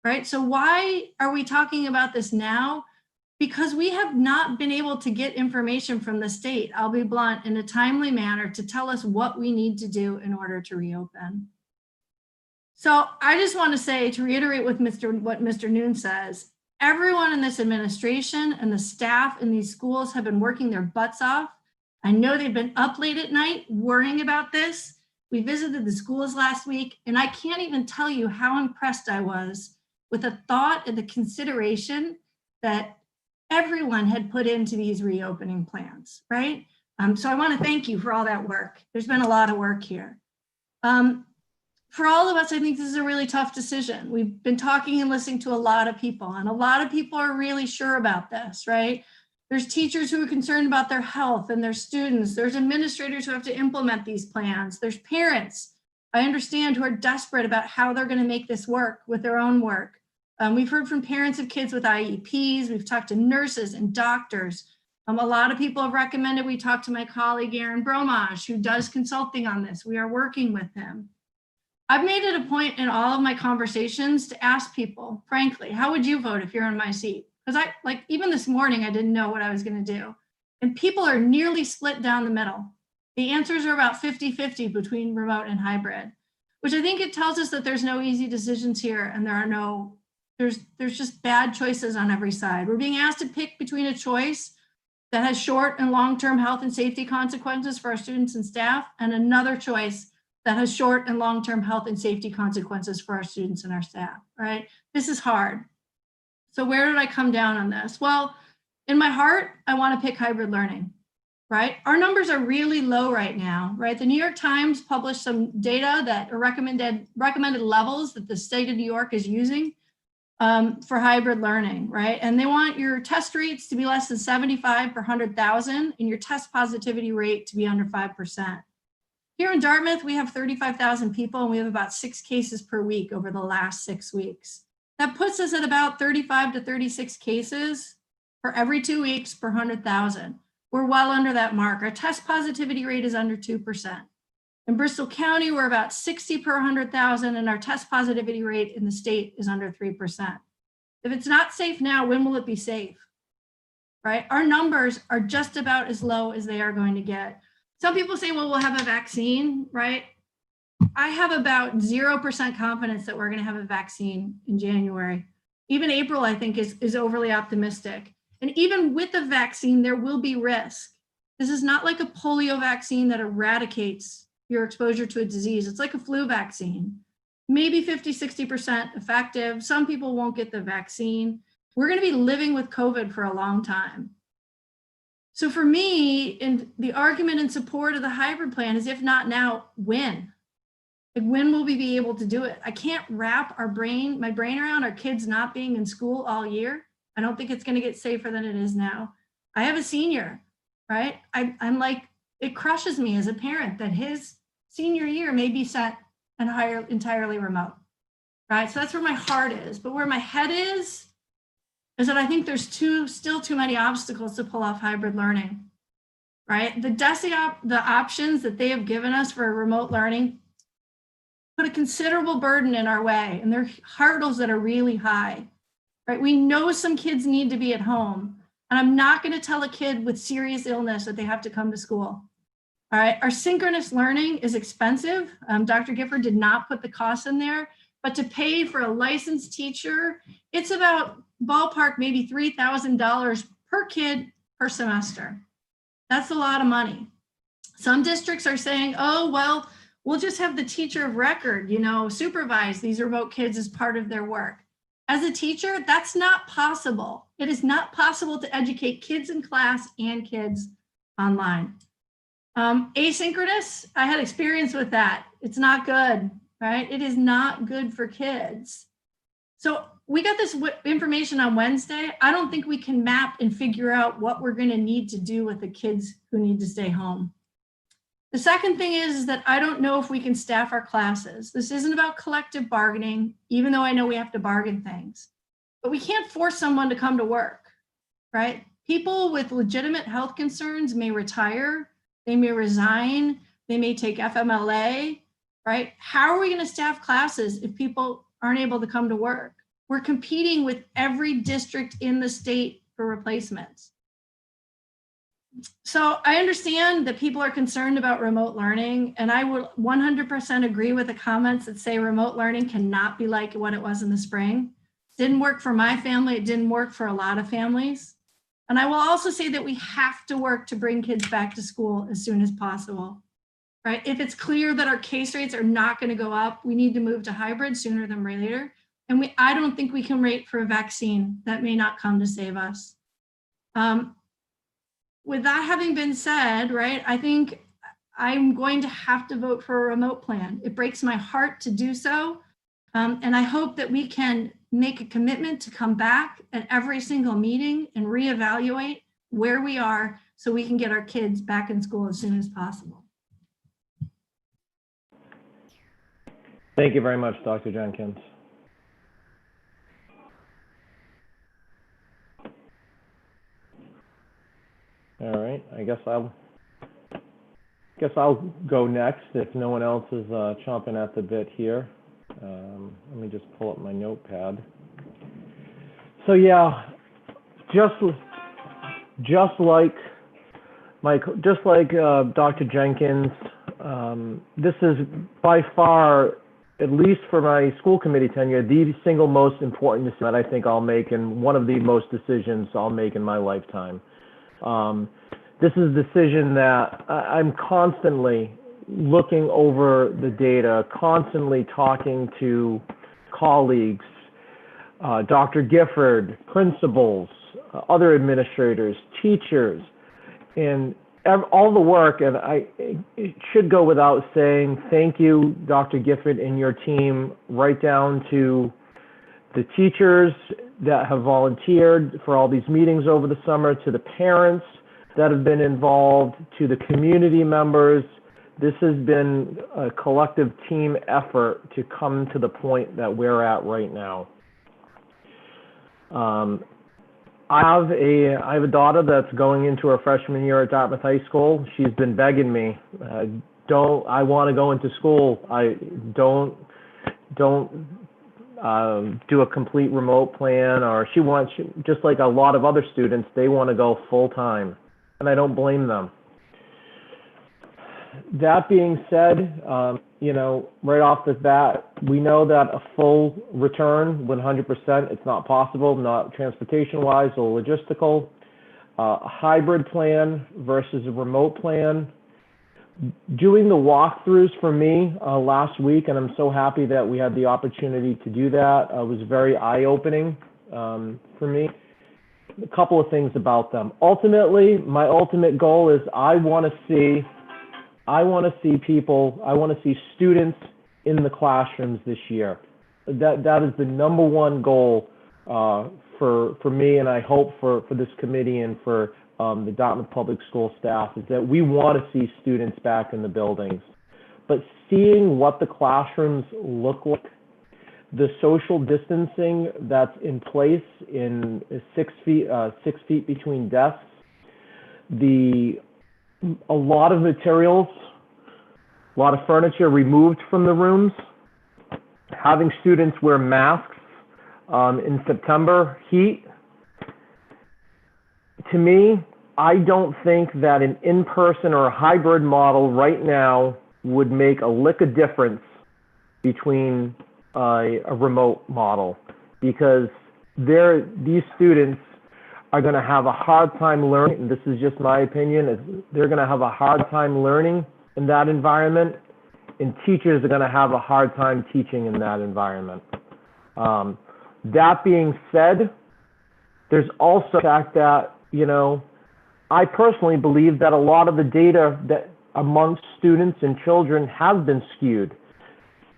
right? So why are we talking about this now? Because we have not been able to get information from the state, I'll be blunt, in a timely manner to tell us what we need to do in order to reopen. So I just want to say, to reiterate what Mr. Nunes says, everyone in this administration and the staff in these schools have been working their butts off. I know they've been up late at night worrying about this. We visited the schools last week, and I can't even tell you how impressed I was with the thought and the consideration that everyone had put into these reopening plans, right? So I want to thank you for all that work. There's been a lot of work here. For all of us, I think this is a really tough decision. We've been talking and listening to a lot of people, and a lot of people are really sure about this, right? There's teachers who are concerned about their health and their students. There's administrators who have to implement these plans. There's parents, I understand, who are desperate about how they're going to make this work with their own work. We've heard from parents of kids with IEPs. We've talked to nurses and doctors. A lot of people have recommended we talk to my colleague, Aaron Bromage, who does consulting on this. We are working with him. I've made it a point in all of my conversations to ask people, frankly, how would you vote if you're in my seat? Because even this morning, I didn't know what I was going to do. And people are nearly split down the middle. The answers are about 50-50 between remote and hybrid, which I think it tells us that there's no easy decisions here, and there's just bad choices on every side. We're being asked to pick between a choice that has short and long-term health and safety consequences for our students and staff, and another choice that has short and long-term health and safety consequences for our students and our staff, right? This is hard. So where did I come down on this? Well, in my heart, I want to pick hybrid learning, right? Our numbers are really low right now, right? The New York Times published some data that are recommended levels that the state of New York is using for hybrid learning, right? And they want your test rates to be less than 75 per 100,000 and your test positivity rate to be under 5%. Here in Dartmouth, we have 35,000 people and we have about 6 cases per week over the last 6 weeks. That puts us at about 35 to 36 cases for every 2 weeks per 100,000. We're well under that mark. Our test positivity rate is under 2%. In Bristol County, we're about 60 per 100,000 and our test positivity rate in the state is under 3%. If it's not safe now, when will it be safe? Right? Our numbers are just about as low as they are going to get. Some people say, well, we'll have a vaccine, right? I have about 0% confidence that we're going to have a vaccine in January. Even April, I think, is overly optimistic. And even with the vaccine, there will be risk. This is not like a polio vaccine that eradicates your exposure to a disease. It's like a flu vaccine, maybe 50, 60% effective. Some people won't get the vaccine. We're going to be living with COVID for a long time. So for me, in the argument in support of the hybrid plan is, if not now, when? Like, when will we be able to do it? I can't wrap my brain around our kids not being in school all year. I don't think it's going to get safer than it is now. I have a senior, right? I'm like, it crushes me as a parent that his senior year may be set and entirely remote, right? So that's where my heart is. But where my head is that I think there's still too many obstacles to pull off hybrid learning, right? The options that they have given us for remote learning put a considerable burden in our way, and they're hurdles that are really high, right? We know some kids need to be at home, and I'm not going to tell a kid with serious illness that they have to come to school. All right, our synchronous learning is expensive. Dr. Gifford did not put the costs in there, but to pay for a licensed teacher, it's about ballpark maybe $3,000 per kid per semester. That's a lot of money. Some districts are saying, oh, well, we'll just have the teacher of record, supervise these remote kids as part of their work. As a teacher, that's not possible. It is not possible to educate kids in class and kids online. Asynchronous, I had experience with that. It's not good, right? It is not good for kids. So we got this information on Wednesday. I don't think we can map and figure out what we're going to need to do with the kids who need to stay home. The second thing is that I don't know if we can staff our classes. This isn't about collective bargaining, even though I know we have to bargain things. But we can't force someone to come to work, right? People with legitimate health concerns may retire, they may resign, they may take FMLA, right? How are we going to staff classes if people aren't able to come to work? We're competing with every district in the state for replacements. So I understand that people are concerned about remote learning, and I would 100% agree with the comments that say remote learning cannot be like what it was in the spring. It didn't work for my family. It didn't work for a lot of families. And I will also say that we have to work to bring kids back to school as soon as possible, right? If it's clear that our case rates are not going to go up, we need to move to hybrid sooner than later. And I don't think we can wait for a vaccine that may not come to save us. With that having been said, right, I think I'm going to have to vote for a remote plan. It breaks my heart to do so. And I hope that we can make a commitment to come back at every single meeting and reevaluate where we are so we can get our kids back in school as soon as possible. Thank you very much, Dr. Jenkins. All right, I guess I'll go next if no one else is chomping at the bit here. Let me just pull up my notepad. So yeah, just like Mike, just like Dr. Jenkins, this is by far, at least for my school committee tenure, the single most important decision that I think I'll make, and one of the most decisions I'll make in my lifetime. This is a decision that I'm constantly looking over the data, constantly talking to colleagues, Dr. Gifford, principals, other administrators, teachers, and all the work. And it should go without saying, thank you, Dr. Gifford and your team, right down to the teachers that have volunteered for all these meetings over the summer, to the parents that have been involved, to the community members. This has been a collective team effort to come to the point that we're at right now. I have a daughter that's going into her freshman year at Dartmouth High School. She's been begging me, I want to go into school. I don't do a complete remote plan, or she wants, just like a lot of other students, they want to go full time, and I don't blame them. That being said, right off the bat, we know that a full return, 100%, it's not possible, not transportation-wise or logistical. A hybrid plan versus a remote plan. Doing the walkthroughs for me last week, and I'm so happy that we had the opportunity to do that, was very eye-opening for me. A couple of things about them. Ultimately, my ultimate goal is I want to see students in the classrooms this year. That is the number one goal for me, and I hope for this committee and for the Dartmouth Public School staff, is that we want to see students back in the buildings. But seeing what the classrooms look like, the social distancing that's in place in 6 feet between desks, a lot of materials, a lot of furniture removed from the rooms, having students wear masks in September heat. To me, I don't think that an in-person or a hybrid model right now would make a lick of difference between a remote model, because these students are going to have a hard time learning, and this is just my opinion, they're going to have a hard time learning in that environment, and teachers are going to have a hard time teaching in that environment. That being said, there's also the fact that, I personally believe that a lot of the data that amongst students and children have been skewed.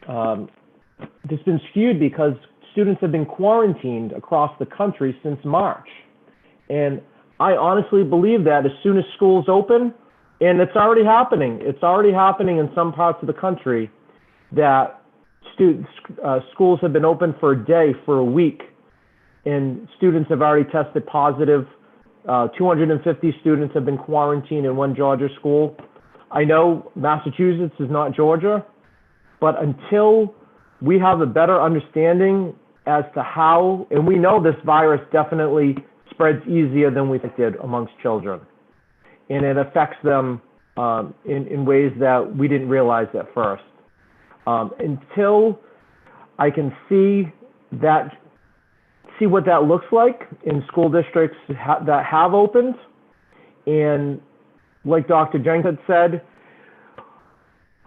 It's been skewed because students have been quarantined across the country since March. And I honestly believe that as soon as schools open, and it's already happening in some parts of the country, that schools have been open for a day, for a week, and students have already tested positive. 250 students have been quarantined in one Georgia school. I know Massachusetts is not Georgia, but until we have a better understanding as to how, and we know this virus definitely spreads easier than we did amongst children, and it affects them in ways that we didn't realize at first. Until I can see what that looks like in school districts that have opened, and like Dr. Jenkins said,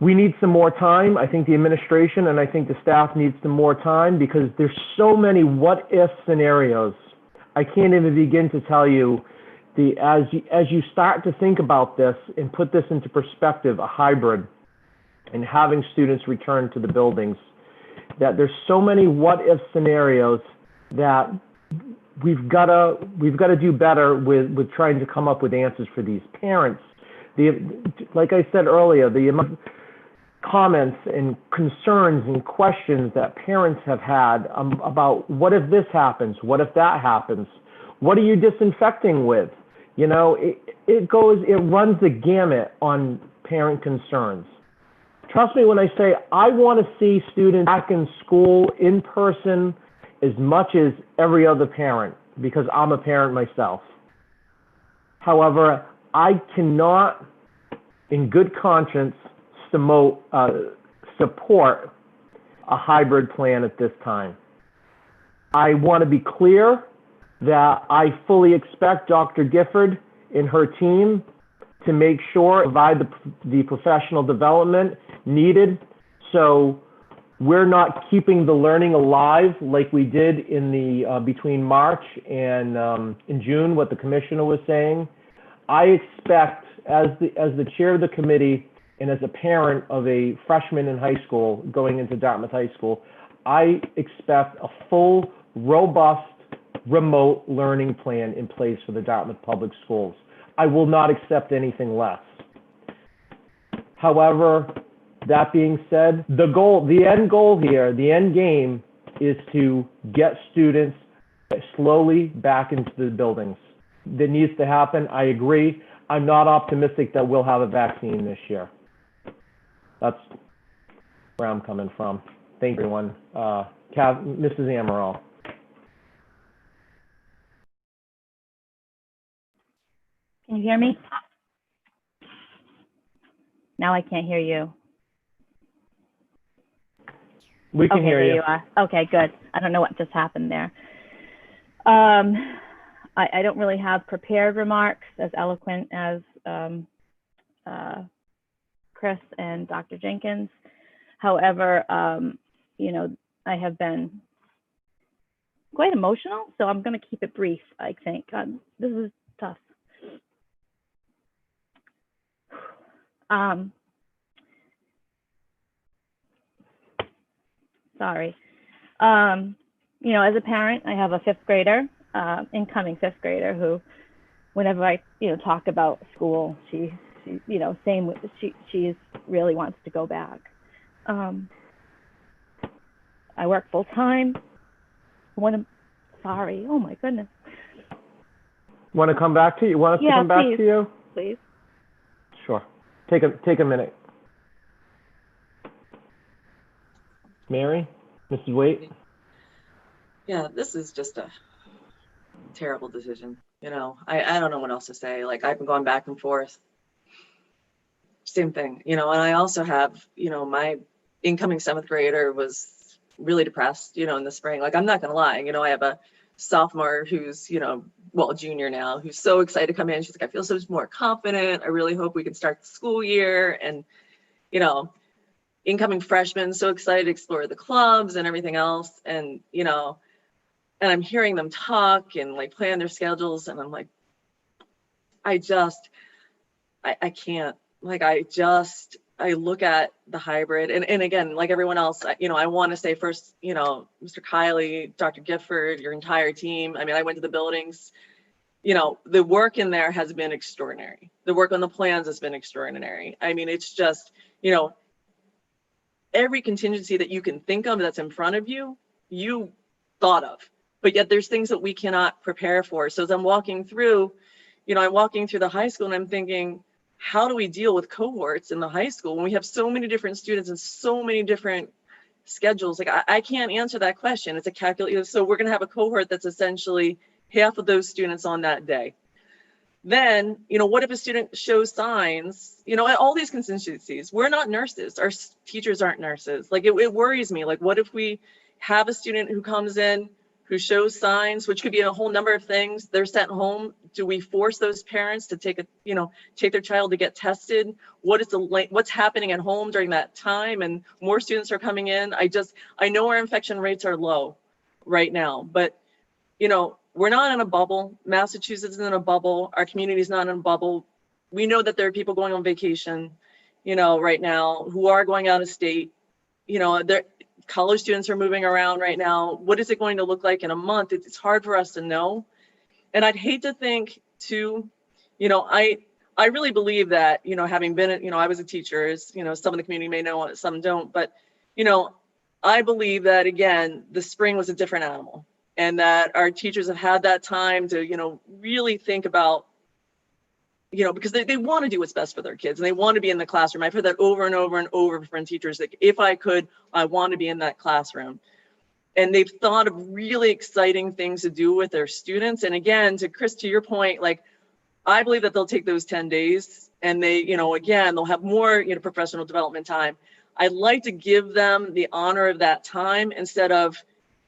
we need some more time. I think the administration and I think the staff needs some more time, because there's so many what-if scenarios. I can't even begin to tell you, as you start to think about this and put this into perspective, a hybrid, and having students return to the buildings, that there's so many what-if scenarios that we've got to do better with trying to come up with answers for these parents. Like I said earlier, the amount of comments and concerns and questions that parents have had about, what if this happens? What if that happens? What are you disinfecting with? It runs the gamut on parent concerns. Trust me when I say I want to see students back in school in person as much as every other parent, because I'm a parent myself. However, I cannot, in good conscience, support a hybrid plan at this time. I want to be clear that I fully expect Dr. Gifford and her team to make sure provide the professional development needed, so we're not keeping the learning alive like we did in the between March and in June, what the commissioner was saying. I expect, as the chair of the committee and as a parent of a freshman in high school going into Dartmouth High School, I expect a full, robust, remote learning plan in place for the Dartmouth Public Schools. I will not accept anything less. However, that being said, the end goal here, the end game is to get students slowly back into the buildings. That needs to happen. I agree. I'm not optimistic that we'll have a vaccine this year. That's where I'm coming from. Thank you, everyone. Mrs. Amaral. Can you hear me? Now I can't hear you. We can hear there you. You are. Okay, good. I don't know what just happened there. I don't really have prepared remarks as eloquent as Chris and Dr. Jenkins. However, you know, I have been quite emotional, so I'm going to keep it brief, I think. This is tough. Sorry. You know, as a parent, I have a fifth grader, incoming fifth grader, who, whenever I, talk about school, she really wants to go back. I work full time. Sorry. Oh my goodness. Want to come back to you? Want us to come back to you? Please. Sure. Take a minute. Mary, Mrs. Waite. Yeah, this is just a terrible decision. I don't know what else to say. Like, I've been going back and forth. Same thing, and I also have, my incoming seventh grader was really depressed, in the spring. Like, I'm not gonna lie, I have a sophomore who's, a junior now, who's so excited to come in. She's like, I feel so much more confident. I really hope we can start the school year. And, incoming freshmen, so excited to explore the clubs and everything else. And, and I'm hearing them talk and like plan their schedules. And I'm like, I can't. Like, I look at the hybrid and again, like everyone else, I want to say first, Mr. Kiley, Dr. Gifford, your entire team. I mean, I went to the buildings, the work in there has been extraordinary. The work on the plans has been extraordinary. I mean, it's just, every contingency that you can think of that's in front of you, you thought of, but yet there's things that we cannot prepare for. So as I'm walking through, I'm walking through the high school and I'm thinking, how do we deal with cohorts in the high school when we have so many different students and so many different schedules? Like, I can't answer that question. It's a calculator. So we're going to have a cohort that's essentially half of those students on that day. Then, what if a student shows signs, all these contingencies? We're not nurses. Our teachers aren't nurses. Like, it worries me. Like, what if we have a student who comes in, who shows signs, which could be a whole number of things, they're sent home? Do we force those parents to take their child to get tested? What's happening at home during that time? And more students are coming in. I know our infection rates are low right now, but we're not in a bubble. Massachusetts isn't in a bubble. Our community is not in a bubble. We know that there are people going on vacation, right now, who are going out of state. College students are moving around right now. What is it going to look like in a month? It's hard for us to know. And I'd hate to think too, I really believe that, having been, I was a teacher, as, some of the community may know, some don't, but, I believe that, again, the spring was a different animal, and that our teachers have had that time to, really think about, because they want to do what's best for their kids and they want to be in the classroom. I've heard that over and over and over from teachers, like, if I could, I want to be in that classroom. And they've thought of really exciting things to do with their students. And again, to Chris, to your point, like, I believe that they'll take those 10 days and they, again, they'll have more, professional development time. I'd like to give them the honor of that time instead of,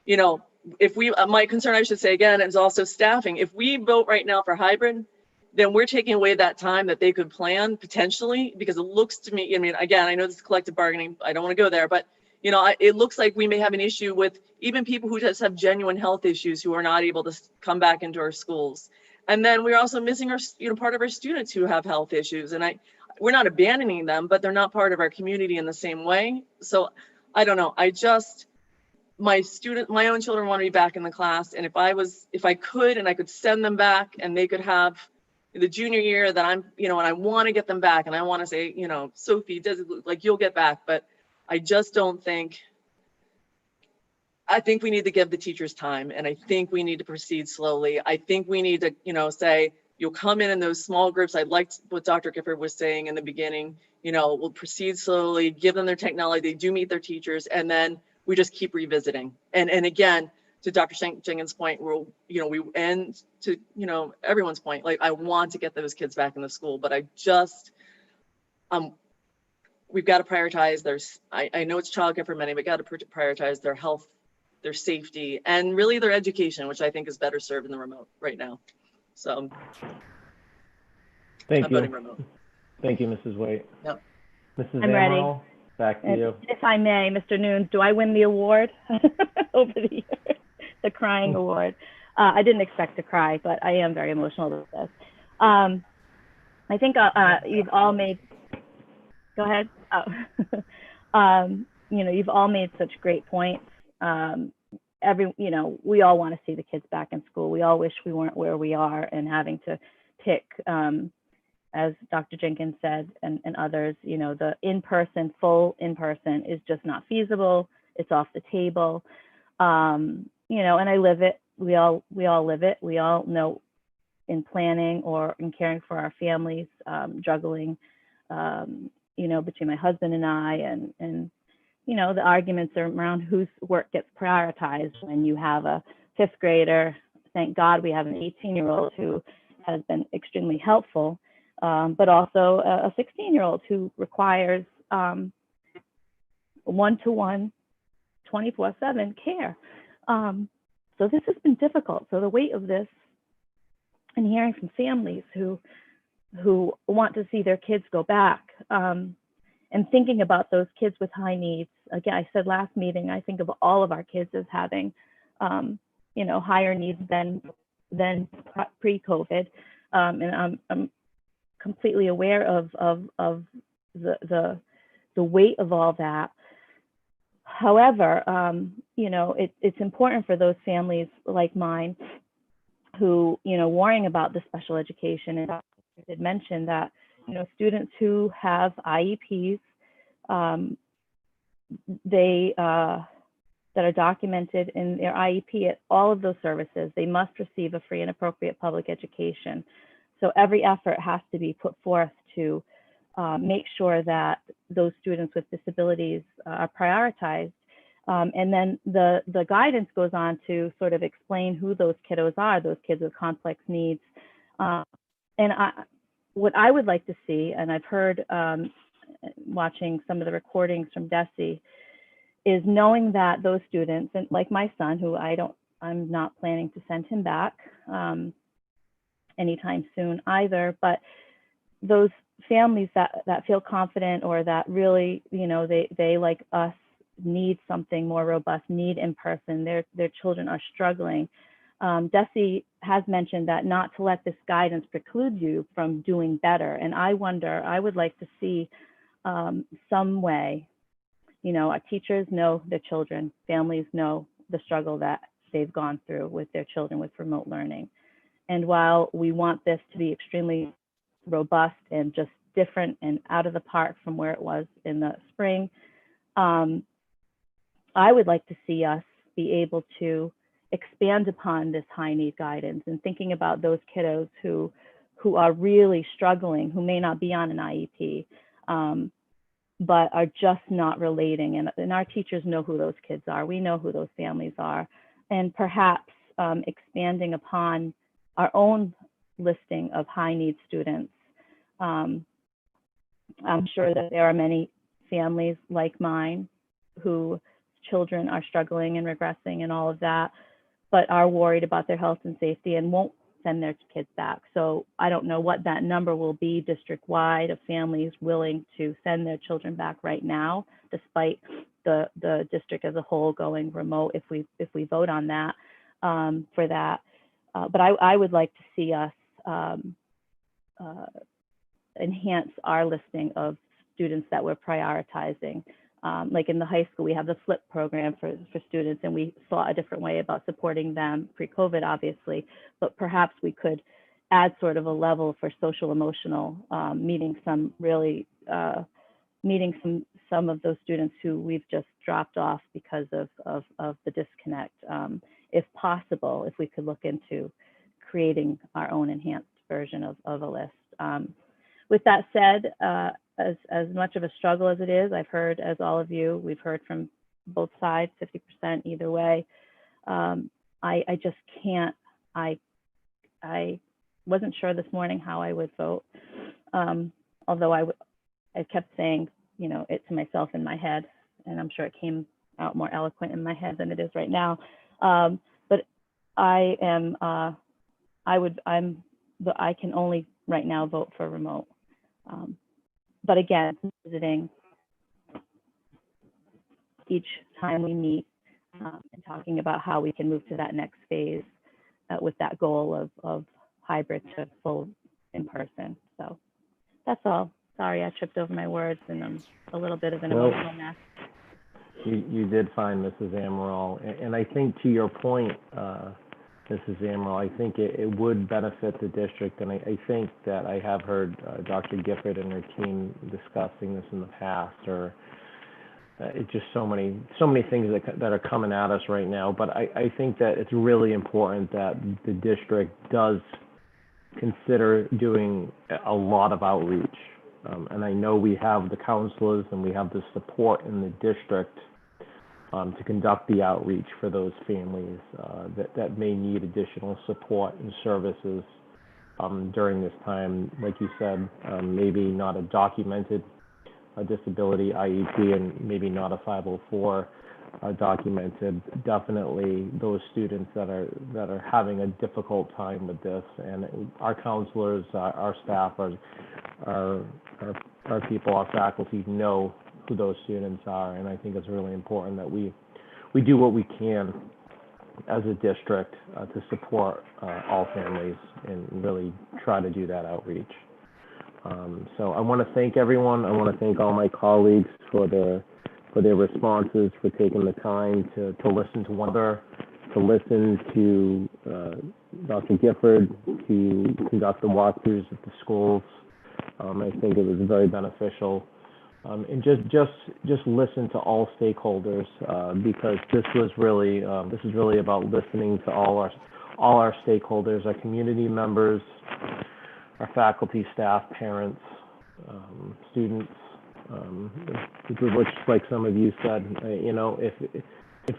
if we, my concern, I should say again, is also staffing. If we vote right now for hybrid, then we're taking away that time that they could plan potentially, because it looks to me, again, I know this is collective bargaining, I don't want to go there, but it looks like we may have an issue with even people who just have genuine health issues who are not able to come back into our schools. And then we're also missing our, part of our students who have health issues. And we're not abandoning them, but they're not part of our community in the same way. So I don't know. My own children want to be back in the class. And if I could, and I could send them back and they could have the junior year that I'm, and I want to get them back. And I want to say, Sophie, does it look like you'll get back? But I just don't think, I think we need to give the teachers time, and I think we need to proceed slowly. I think we need to, say, you'll come in those small groups. I liked what Dr. Gifford was saying in the beginning, we'll proceed slowly, give them their technology, they do meet their teachers, and then we just keep revisiting. And again, to Dr. Jenkins' point, and to, everyone's point, like, I want to get those kids back in the school, but I just, we've got to prioritize I know it's childcare for many, but got to prioritize their health, their safety, and really their education, which I think is better served in the remote right now. So Thank I'm you. voting remote. Thank you, Mrs. Waite. Yep. Mrs. I'm ready. Amaral, back to you. If I may, Mr. Nunes, do I win the award over the years? The crying award. I didn't expect to cry, but I am very emotional about this. I think you've all made, go ahead. Oh. You've all made such great points. We all want to see the kids back in school. We all wish we weren't where we are and having to pick, as Dr. Jenkins said, and others, the full in-person is just not feasible. It's off the table. And I live it. We all live it. We all know in planning or in caring for our families, juggling, between my husband and I, and the arguments around whose work gets prioritized when you have a 5th grader. Thank God we have an 18-year-old who has been extremely helpful, but also a 16-year-old who requires one-to-one, 24/7 care. So this has been difficult. So the weight of this, and hearing from families who want to see their kids go back, and thinking about those kids with high needs. Again, I said last meeting, I think of all of our kids as having, higher needs than pre-COVID, and I'm completely aware of the weight of all that. However, it's important for those families like mine who, worrying about the special education, and Dr. did mention that, students who have IEPs, that are documented in their IEP at all of those services, they must receive a free and appropriate public education. So every effort has to be put forth to make sure that those students with disabilities are prioritized. And then the guidance goes on to sort of explain who those kiddos are, those kids with complex needs. What I would like to see, and I've heard watching some of the recordings from DESE, is knowing that those students, and like my son, who I'm not planning to send him back anytime soon either, but those families that feel confident, or that really, they like us need something more robust, need in person, their children are struggling. DESE has mentioned that not to let this guidance preclude you from doing better. And I would like to see some way, our teachers know their children, families know the struggle that they've gone through with their children with remote learning. And while we want this to be extremely robust and just different and out of the park from where it was in the spring, I would like to see us be able to expand upon this high need guidance and thinking about those kiddos who are really struggling, who may not be on an IEP, but are just not relating. And our teachers know who those kids are. We know who those families are. And perhaps expanding upon our own listing of high need students. I'm sure that there are many families like mine who children are struggling and regressing and all of that, but are worried about their health and safety and won't send their kids back. So I don't know what that number will be district-wide of families willing to send their children back right now, despite the district as a whole going remote if we vote on that for that. But I would like to see us enhance our listing of students that we're prioritizing. Like in the high school, we have the FLIP program for students, and we thought a different way about supporting them pre-COVID, obviously, but perhaps we could add sort of a level for social emotional, meeting some of those students who we've just dropped off because of the disconnect. If possible, if we could look into creating our own enhanced version of a list. With that said, as much of a struggle as it is, I've heard, as all of you, we've heard from both sides, 50% either way. I just can't, I wasn't sure this morning how I would vote. Although I kept saying, you know, it to myself in my head, and I'm sure it came out more eloquent in my head than it is right now. But I am, I can only right now vote for remote. But again, visiting each time we meet and talking about how we can move to that next phase with that goal of hybrid to full in person. So that's all. Sorry, I tripped over my words and I'm a little bit of an emotional mess. You did fine, Mrs. Amaral. And I think to your point, Mrs. Amaral, I think it would benefit the district. And I think that I have heard Dr. Gifford and her team discussing this in the past, or it's just so many things that are coming at us right now. But I think that it's really important that the district does consider doing a lot of outreach. And I know we have the counselors and we have the support in the district to conduct the outreach for those families that may need additional support and services during this time. Like you said, maybe not a documented disability IEP and maybe not a 504 documented. Definitely those students that are having a difficult time with this, and our counselors, our staff, our people, our faculty know who those students are, and I think it's really important that we do what we can as a district to support all families and really try to do that outreach. So I want to thank everyone. I want to thank all my colleagues for their responses, for taking the time to listen to one another, to listen to Dr. Gifford, to conduct the walkthroughs at the schools. I think it was very beneficial. And just listen to all stakeholders because this is really about listening to all our stakeholders, our community members, our faculty, staff, parents, students, which, like some of you said, you know, if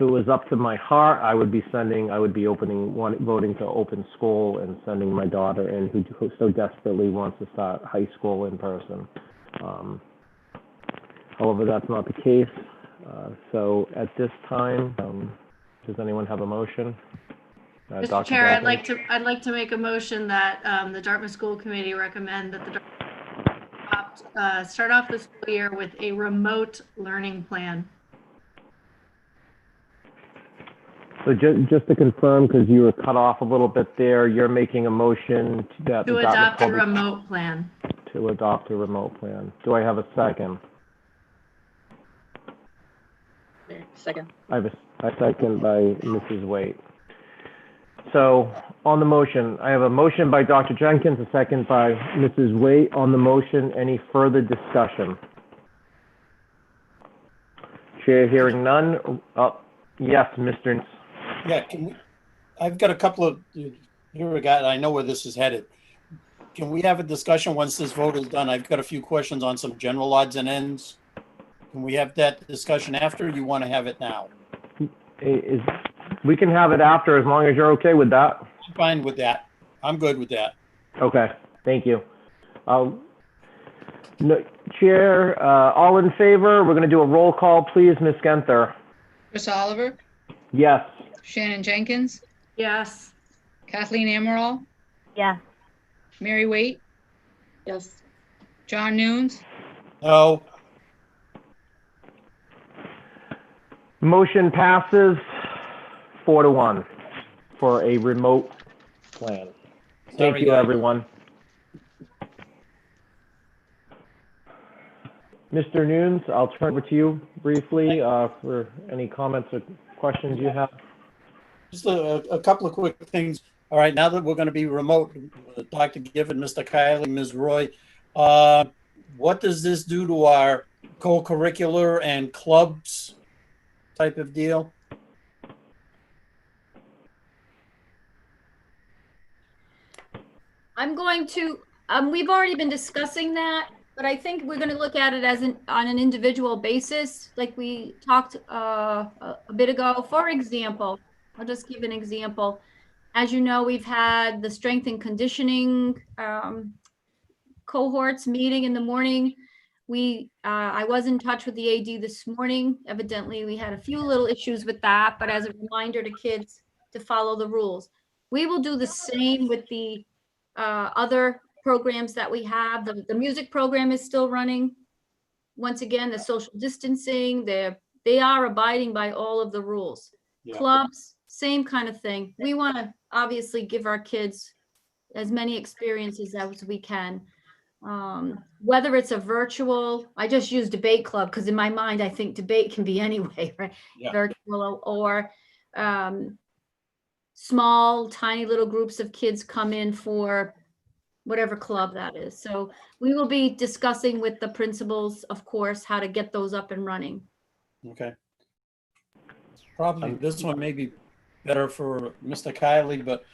it was up to my heart, I would be voting to open school and sending my daughter in who so desperately wants to start high school in person. However, that's not the case. So at this time, does anyone have a motion? Mr. Dr. Chair, Jenkins? I'd like to make a motion that the Dartmouth School Committee recommend that the Dartmouth start off the school year with a remote learning plan. So just to confirm, because you were cut off a little bit there, you're making a motion To adopt a remote plan. To adopt a remote plan. Do I have a second? Second. I have a second by Mrs. Waite. So on the motion, I have a motion by Dr. Jenkins, a second by Mrs. Waite. On the motion, any further discussion? Chair hearing none. Yes, Mr. Yeah, I've got a couple of, here we got, I know where this is headed. Can we have a discussion once this vote is done? I've got a few questions on some general odds and ends. Can we have that discussion after, or you want to have it now? We can have it after as long as you're okay with that. I'm fine with that. I'm good with that. Okay, thank you. Chair, all in favor? We're going to do a roll call, please. Ms. Genther? Chris Oliver, Yes. Shannon Jenkins, Yes. Kathleen Amaral, Yeah. Mary Waite, Yes. John Nunes, No. Motion passes 4-1 for a remote plan. Thank Sorry, you, guys. everyone. Mr. Nunes, I'll turn over to you briefly for any comments or questions you have. Just a couple of quick things. All right, now that we're going to be remote, Dr. Gifford, Mr. Kiley, Ms. Roy, what does this do to our co-curricular and clubs type of deal? I'm going to, we've already been discussing that, but I think we're going to look at it as on an individual basis, like we talked a bit ago. For example, I'll just give an example. As you know, we've had the strength and conditioning cohorts meeting in the morning. I was in touch with the AD this morning. Evidently, we had a few little issues with that, but as a reminder to kids to follow the rules. We will do the same with the other programs that we have. The music program is still running. Once again, the social distancing, they are abiding by all of the rules. Yeah. Clubs, same kind of thing. We want to obviously give our kids as many experiences as we can. Whether it's a virtual, I just use debate club because in my mind, I think debate can be anyway, right? Yeah. Virtual or small, tiny little groups of kids come in for whatever club that is. So we will be discussing with the principals, of course, how to get those up and running. Okay. Probably this one may be better for Mr. Kiley, but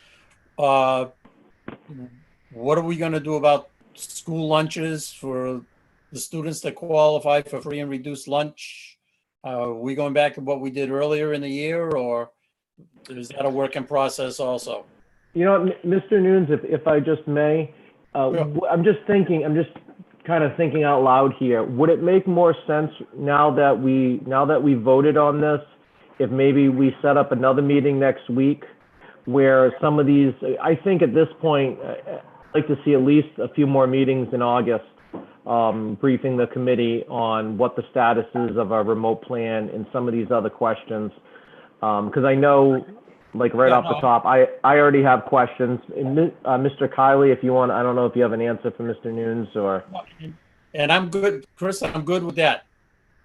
what are we going to do about school lunches for the students that qualify for free and reduced lunch? Are we going back to what we did earlier in the year, or is that a work in process also? You know, Mr. Nunes, if I just may, I'm just kind of thinking out loud here. Would it make more sense now that we voted on this, if maybe we set up another meeting next week where some of these, I think at this point, I'd like to see at least a few more meetings in August, briefing the committee on what the status is of our remote plan and some of these other questions. Because I know, like off the top, I already have questions. Mr. Kiley, if you want, I don't know if you have an answer for Mr. Nunes or. And I'm good, Chris, I'm good with that.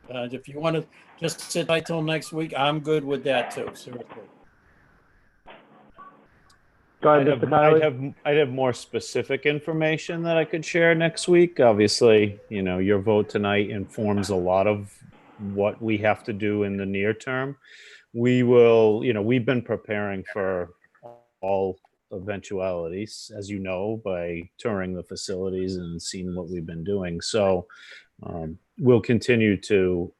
If you want to just sit tight till next week, I'm good with that too, seriously. Go ahead, Mr. Kiley. I'd have more specific information that I could share next week. Obviously, you know, your vote tonight informs a lot of what we have to do in the near term. We will, you know, we've been preparing for all eventualities, as you know, by touring the facilities and seeing what we've been doing. So we'll continue to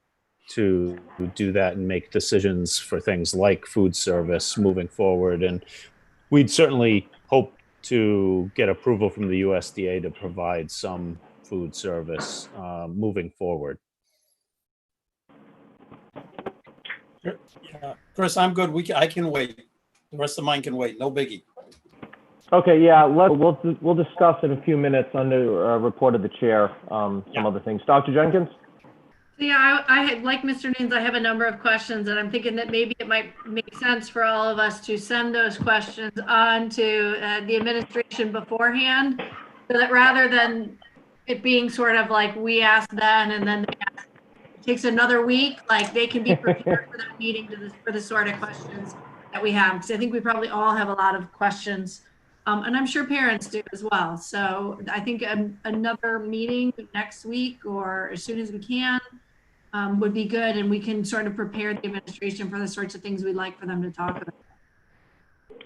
do that and make decisions for things like food service moving forward. And we'd certainly hope to get approval from the USDA to provide some food service moving forward. Chris, I'm good. I can wait. The rest of mine can wait. No biggie. Okay, yeah, we'll discuss in a few minutes under report of the chair, some other things. Dr. Jenkins? Yeah, I had, like Mr. Nunes, I have a number of questions, and I'm thinking that maybe it might make sense for all of us to send those questions on to the administration beforehand, so that rather than it being sort of like we ask then and then they ask, it takes another week, like they can be prepared for that meeting for the sort of questions that we have. Because I think we probably all have a lot of questions, and I'm sure parents do as well. So I think another meeting next week or as soon as we can would be good, and we can sort of prepare the administration for the sorts of things we'd like for them to talk about.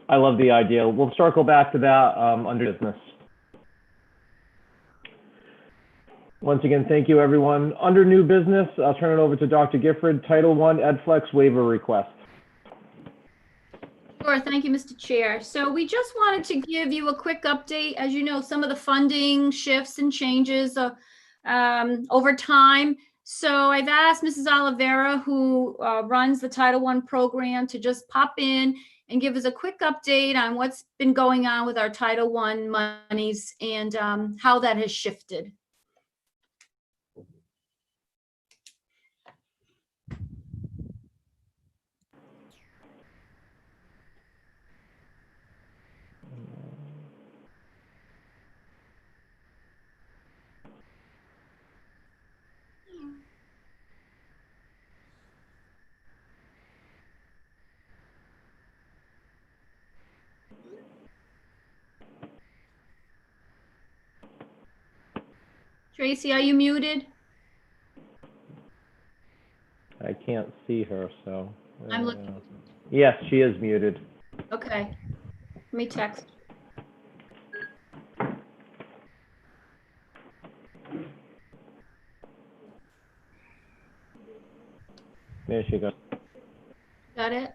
I love the idea. We'll circle back to that under business. Once again, thank you, everyone. Under new business, I'll turn it over to Dr. Gifford. Title I, EdFlex waiver request. Sure, thank you, Mr. Chair. So we just wanted to give you a quick update. As you know, some of the funding shifts and changes over time. So I've asked Mrs. Oliveira, who runs the Title I program, to just pop in and give us a quick update on what's been going on with our Title I monies and how that has shifted. Tracy, are you muted? I can't see her, so. I'm looking. Yes, she is muted. Okay. Let me text. There she goes. Got it?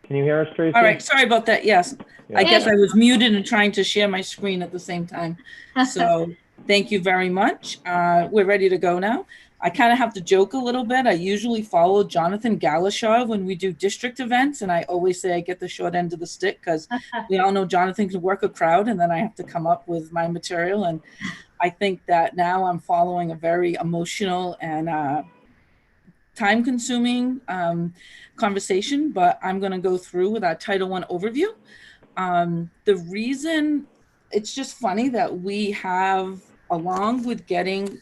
Can you hear us, Tracy? All right, sorry about that. Yes, I Yeah. guess I was muted and trying to share my screen at the same time. So thank you very much. We're ready to go now. I kind of have to joke a little bit. I usually follow Jonathan Galashaw when we do district events, and I always say I get the short end of the stick because we all know Jonathan can work a crowd, and then I have to come up with my material. And I think that now I'm following a very emotional and time-consuming conversation, but I'm going to go through with our Title I overview. The reason, it's just funny that we have, along with getting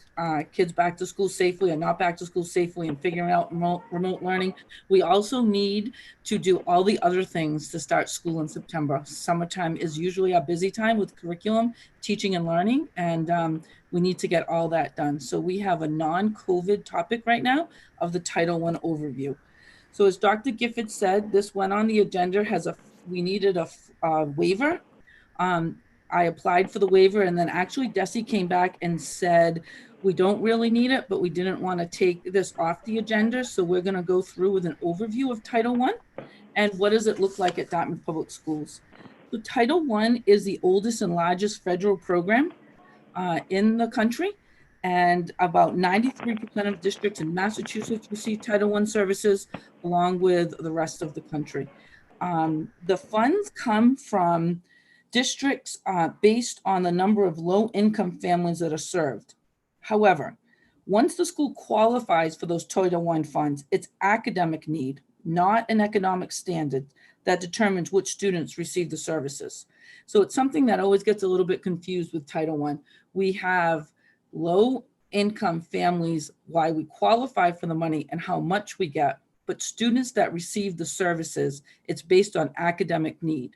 kids back to school safely or not back to school safely and figuring out remote learning, we also need to do all the other things to start school in September. Summertime is usually our busy time with curriculum, teaching and learning, and we need to get all that done. So we have a non-COVID topic right now of the Title I overview. So as Dr. Gifford said, this went on the agenda we needed a waiver. I applied for the waiver, and then actually Desi came back and said, we don't really need it, but we didn't want to take this off the agenda. So we're going to go through with an overview of Title I and what does it look like at Dartmouth Public Schools. So Title I is the oldest and largest federal program in the country. And about 93% of districts in Massachusetts receive Title I services, along with the rest of the country. The funds come from districts based on the number of low-income families that are served. However, once the school qualifies for those Title I funds, it's academic need, not an economic standard, that determines which students receive the services. So it's something that always gets a little bit confused with Title I. We have low-income families, why we qualify for the money and how much we get, but students that receive the services, it's based on academic need.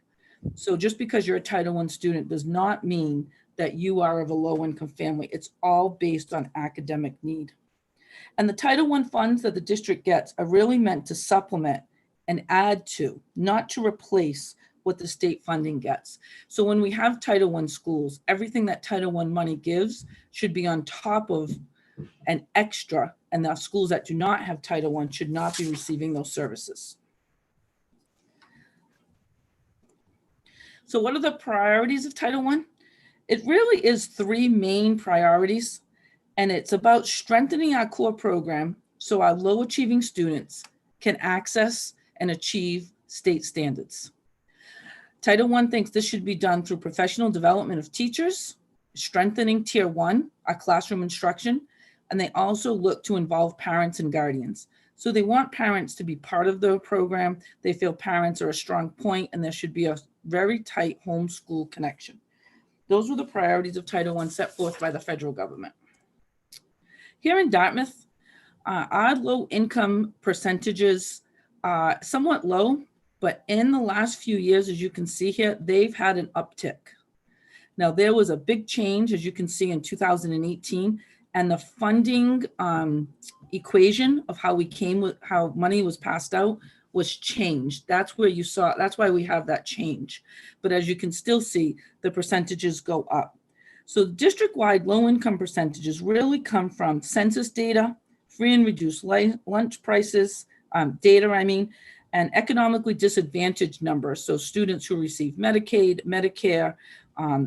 So just because you're a Title I student does not mean that you are of a low-income family. It's all based on academic need. And the Title I funds that the district gets are really meant to supplement and add to, not to replace what the state funding gets. So when we have Title I schools, everything that Title I money gives should be on top of an extra, and the schools that do not have Title I should not be receiving those services. So what are the priorities of Title I? It really is three main priorities, and it's about strengthening our core program so our low achieving students can access and achieve state standards. Title I thinks this should be done through professional development of teachers, strengthening Tier 1, our classroom instruction, and they also look to involve parents and guardians. So they want parents to be part of the program. They feel parents are a strong point, and there should be a very tight homeschool connection. Those were the priorities of Title I set forth by the federal government. Here in Dartmouth, our low income percentages are somewhat low, but in the last few years, as you can see here, they've had an uptick. Now, there was a big change, as you can see, in 2018, and the funding equation of how how money was passed out was changed. That's where you saw, that's why we have that change. But as you can still see, the percentages go up. So district-wide low-income percentages really come from census data, free and reduced lunch prices, data, and economically disadvantaged numbers. So students who receive Medicaid, Medicare,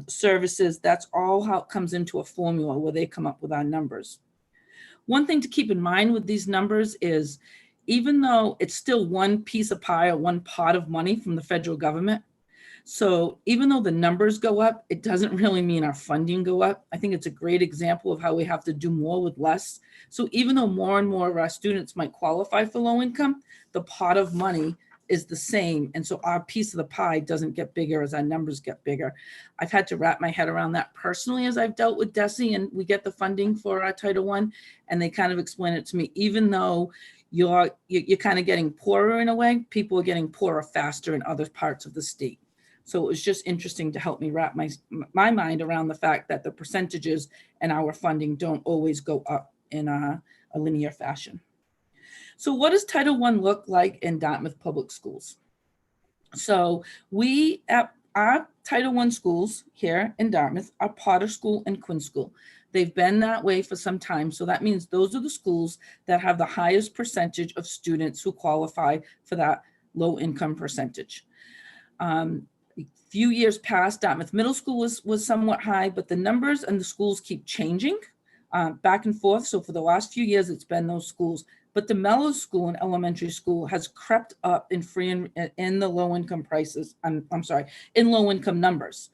services, that's all how it comes into a formula where they come up with our numbers. One thing to keep in mind with these numbers is, even though it's still one piece of pie or one pot of money from the federal government, so even though the numbers go up, it doesn't really mean our funding go up. I think it's a great example of how we have to do more with less. So even though more and more of our students might qualify for low income, the pot of money is the same. And so our piece of the pie doesn't get bigger as our numbers get bigger. I've had to wrap my head around that personally as I've dealt with DESE and we get the funding for our Title I, and they kind of explain it to me, even though you're kind of getting poorer in a way, people are getting poorer faster in other parts of the state. So it was just interesting to help me wrap my mind around the fact that the percentages and our funding don't always go up in a linear fashion. So what does Title I look like in Dartmouth Public Schools? So we, at our Title I schools here in Dartmouth, are Potter School and Quinn School. They've been that way for some time. So that means those are the schools that have the highest percentage of students who qualify for that low income percentage. Few years past, Dartmouth Middle School was somewhat high, but the numbers and the schools keep changing back and forth. So for the last few years, it's been those schools. But the Mellow School and elementary school has crept up in in the low income prices. I'm sorry, in low income numbers.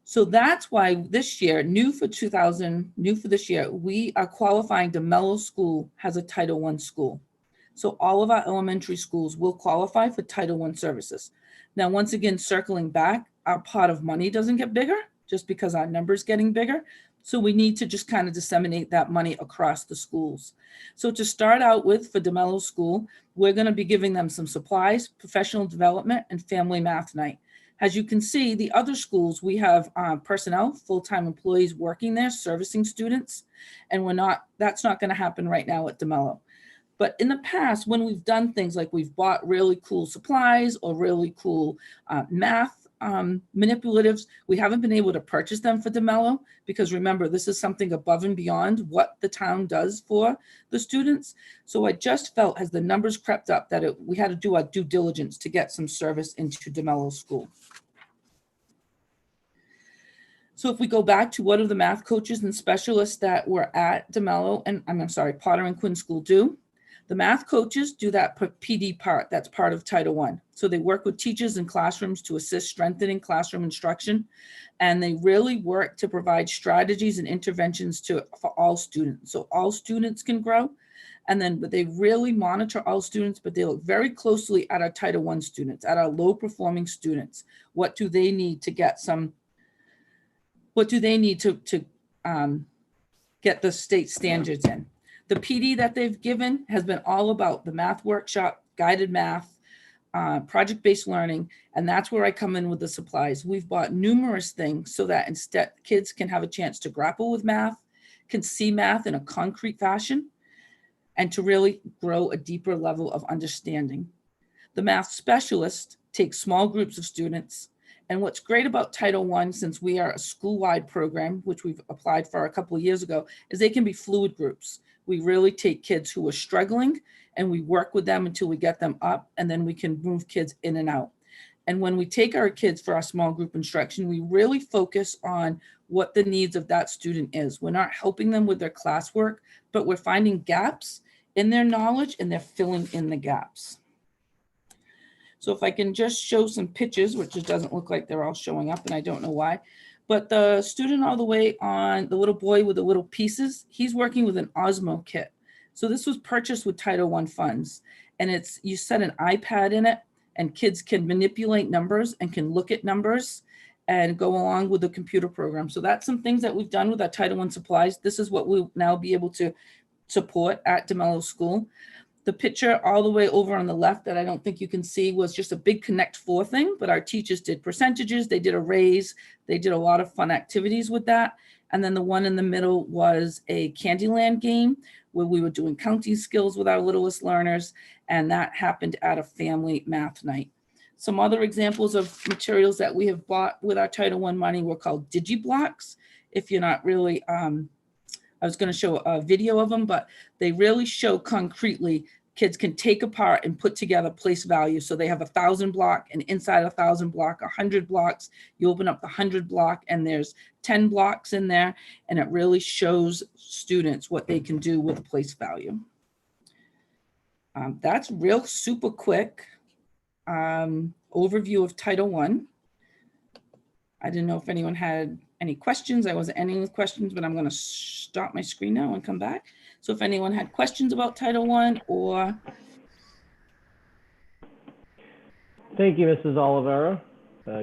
So that's why this year, new for this year, we are qualifying the Mellow School has a Title I school. So all of our elementary schools will qualify for Title I services. Now, once again, circling back, our pot of money doesn't get bigger just because our number's getting bigger. So we need to just kind of disseminate that money across the schools. So to start out with, for DeMello School, we're going to be giving them some supplies, professional development, and family math night. As you can see, the other schools, we have personnel, full-time employees working there, servicing students, and that's not going to happen right now at DeMello. But in the past, when we've done things like we've bought really cool supplies or really cool math manipulatives, we haven't been able to purchase them for DeMello because remember, this is something above and beyond what the town does for the students. So I just felt as the numbers crept up that we had to do our due diligence to get some service into DeMello School. So if we go back to what are the math coaches and specialists that were at DeMello and Potter and Quinn School do? The math coaches do that PD part, that's part of Title I. So they work with teachers in classrooms to assist strengthening classroom instruction, and they really work to provide strategies and interventions for all students. So all students can grow, but they really monitor all students, but they look very closely at our Title I students, at our low performing students. What do they need to get to get the state standards in? The PD that they've given has been all about the math workshop, guided math, project-based learning, and that's where I come in with the supplies. We've bought numerous things so that instead kids can have a chance to grapple with math, can see math in a concrete fashion, and to really grow a deeper level of understanding. The math specialist takes small groups of students, and what's great about Title I, since we are a school-wide program, which we've applied for a couple of years ago, is they can be fluid groups. We really take kids who are struggling and we work with them until we get them up, and then we can move kids in and out. And when we take our kids for our small group instruction, we really focus on what the needs of that student is. We're not helping them with their classwork, but we're finding gaps in their knowledge and they're filling in the gaps. So if I can just show some pictures, which it doesn't look like they're all showing up and I don't know why. But the student all the way on, the little boy with the little pieces, he's working with an Osmo kit. So this was purchased with Title I funds. And you set an iPad in it and kids can manipulate numbers and can look at numbers and go along with the computer program. So that's some things that we've done with our Title I supplies. This is what we'll now be able to support at DeMello School. The picture all the way over on the left that I don't think you can see was just a big Connect 4 thing, but our teachers did percentages, they did arrays, they did a lot of fun activities with that. And then the one in the middle was a Candyland game where we were doing counting skills with our littlest learners, and that happened at a family math night. Some other examples of materials that we have bought with our Title I money were called DigiBlocks. If you're not really, I was going to show a video of them, but they really show concretely kids can take apart and put together place value. So they have 1,000 block, and inside 1,000 block, 100 blocks. You open up the 100 block and there's 10 blocks in there, and it really shows students what they can do with place value. That's real super quick overview of Title I. I didn't know if anyone had any questions. I wasn't ending with questions, but I'm going to stop my screen now and come back. So if anyone had questions about Title I or... Thank you, Mrs. Oliveira.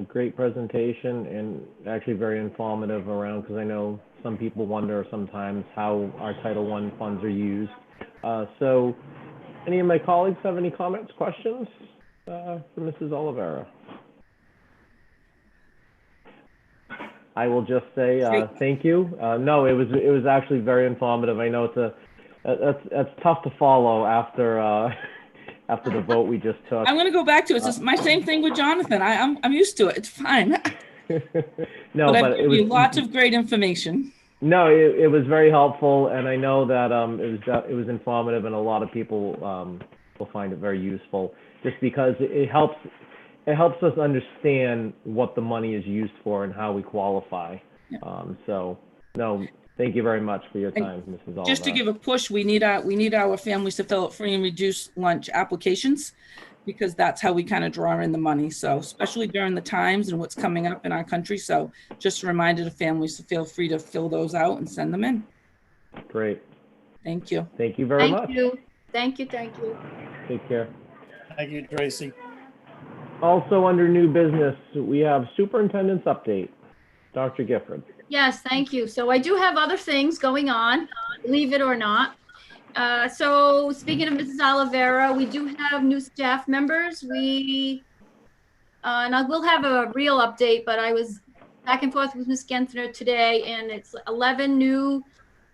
Great presentation and actually very informative around, because I know some people wonder sometimes how our Title I funds are used. So any of my colleagues have any comments, questions for Mrs. Oliveira? I will just say thank you. No, it was actually very informative. I know that's tough to follow after after the vote we just took. I'm going to go back to it. It's just my same thing with Jonathan. I'm used to it. It's fine. No, but it was lots of great information. No, it was very helpful, and I know that it was informative, and a lot of people will find it very useful, just because it helps us understand what the money is used for and how we qualify. Yeah. So no, thank you very much for your time, Mrs. Oliver. Just to give a push, we need our families to fill out free and reduced lunch applications, because that's how we kind of draw in the money. So especially during the times and what's coming up in our country. So just a reminder to families to feel free to fill those out and send them in. Great. Thank you. Thank you very much. Thank you. Thank you. Thank you. Take care. Thank you, Tracy. Also under new business, we have superintendent's update. Dr. Gifford. Yes, thank you. So I do have other things going on, believe it or not. So speaking of Mrs. Oliveira, we do have new staff members. And I will have a real update, but I was back and forth with Ms. Genthner today, and it's 11 new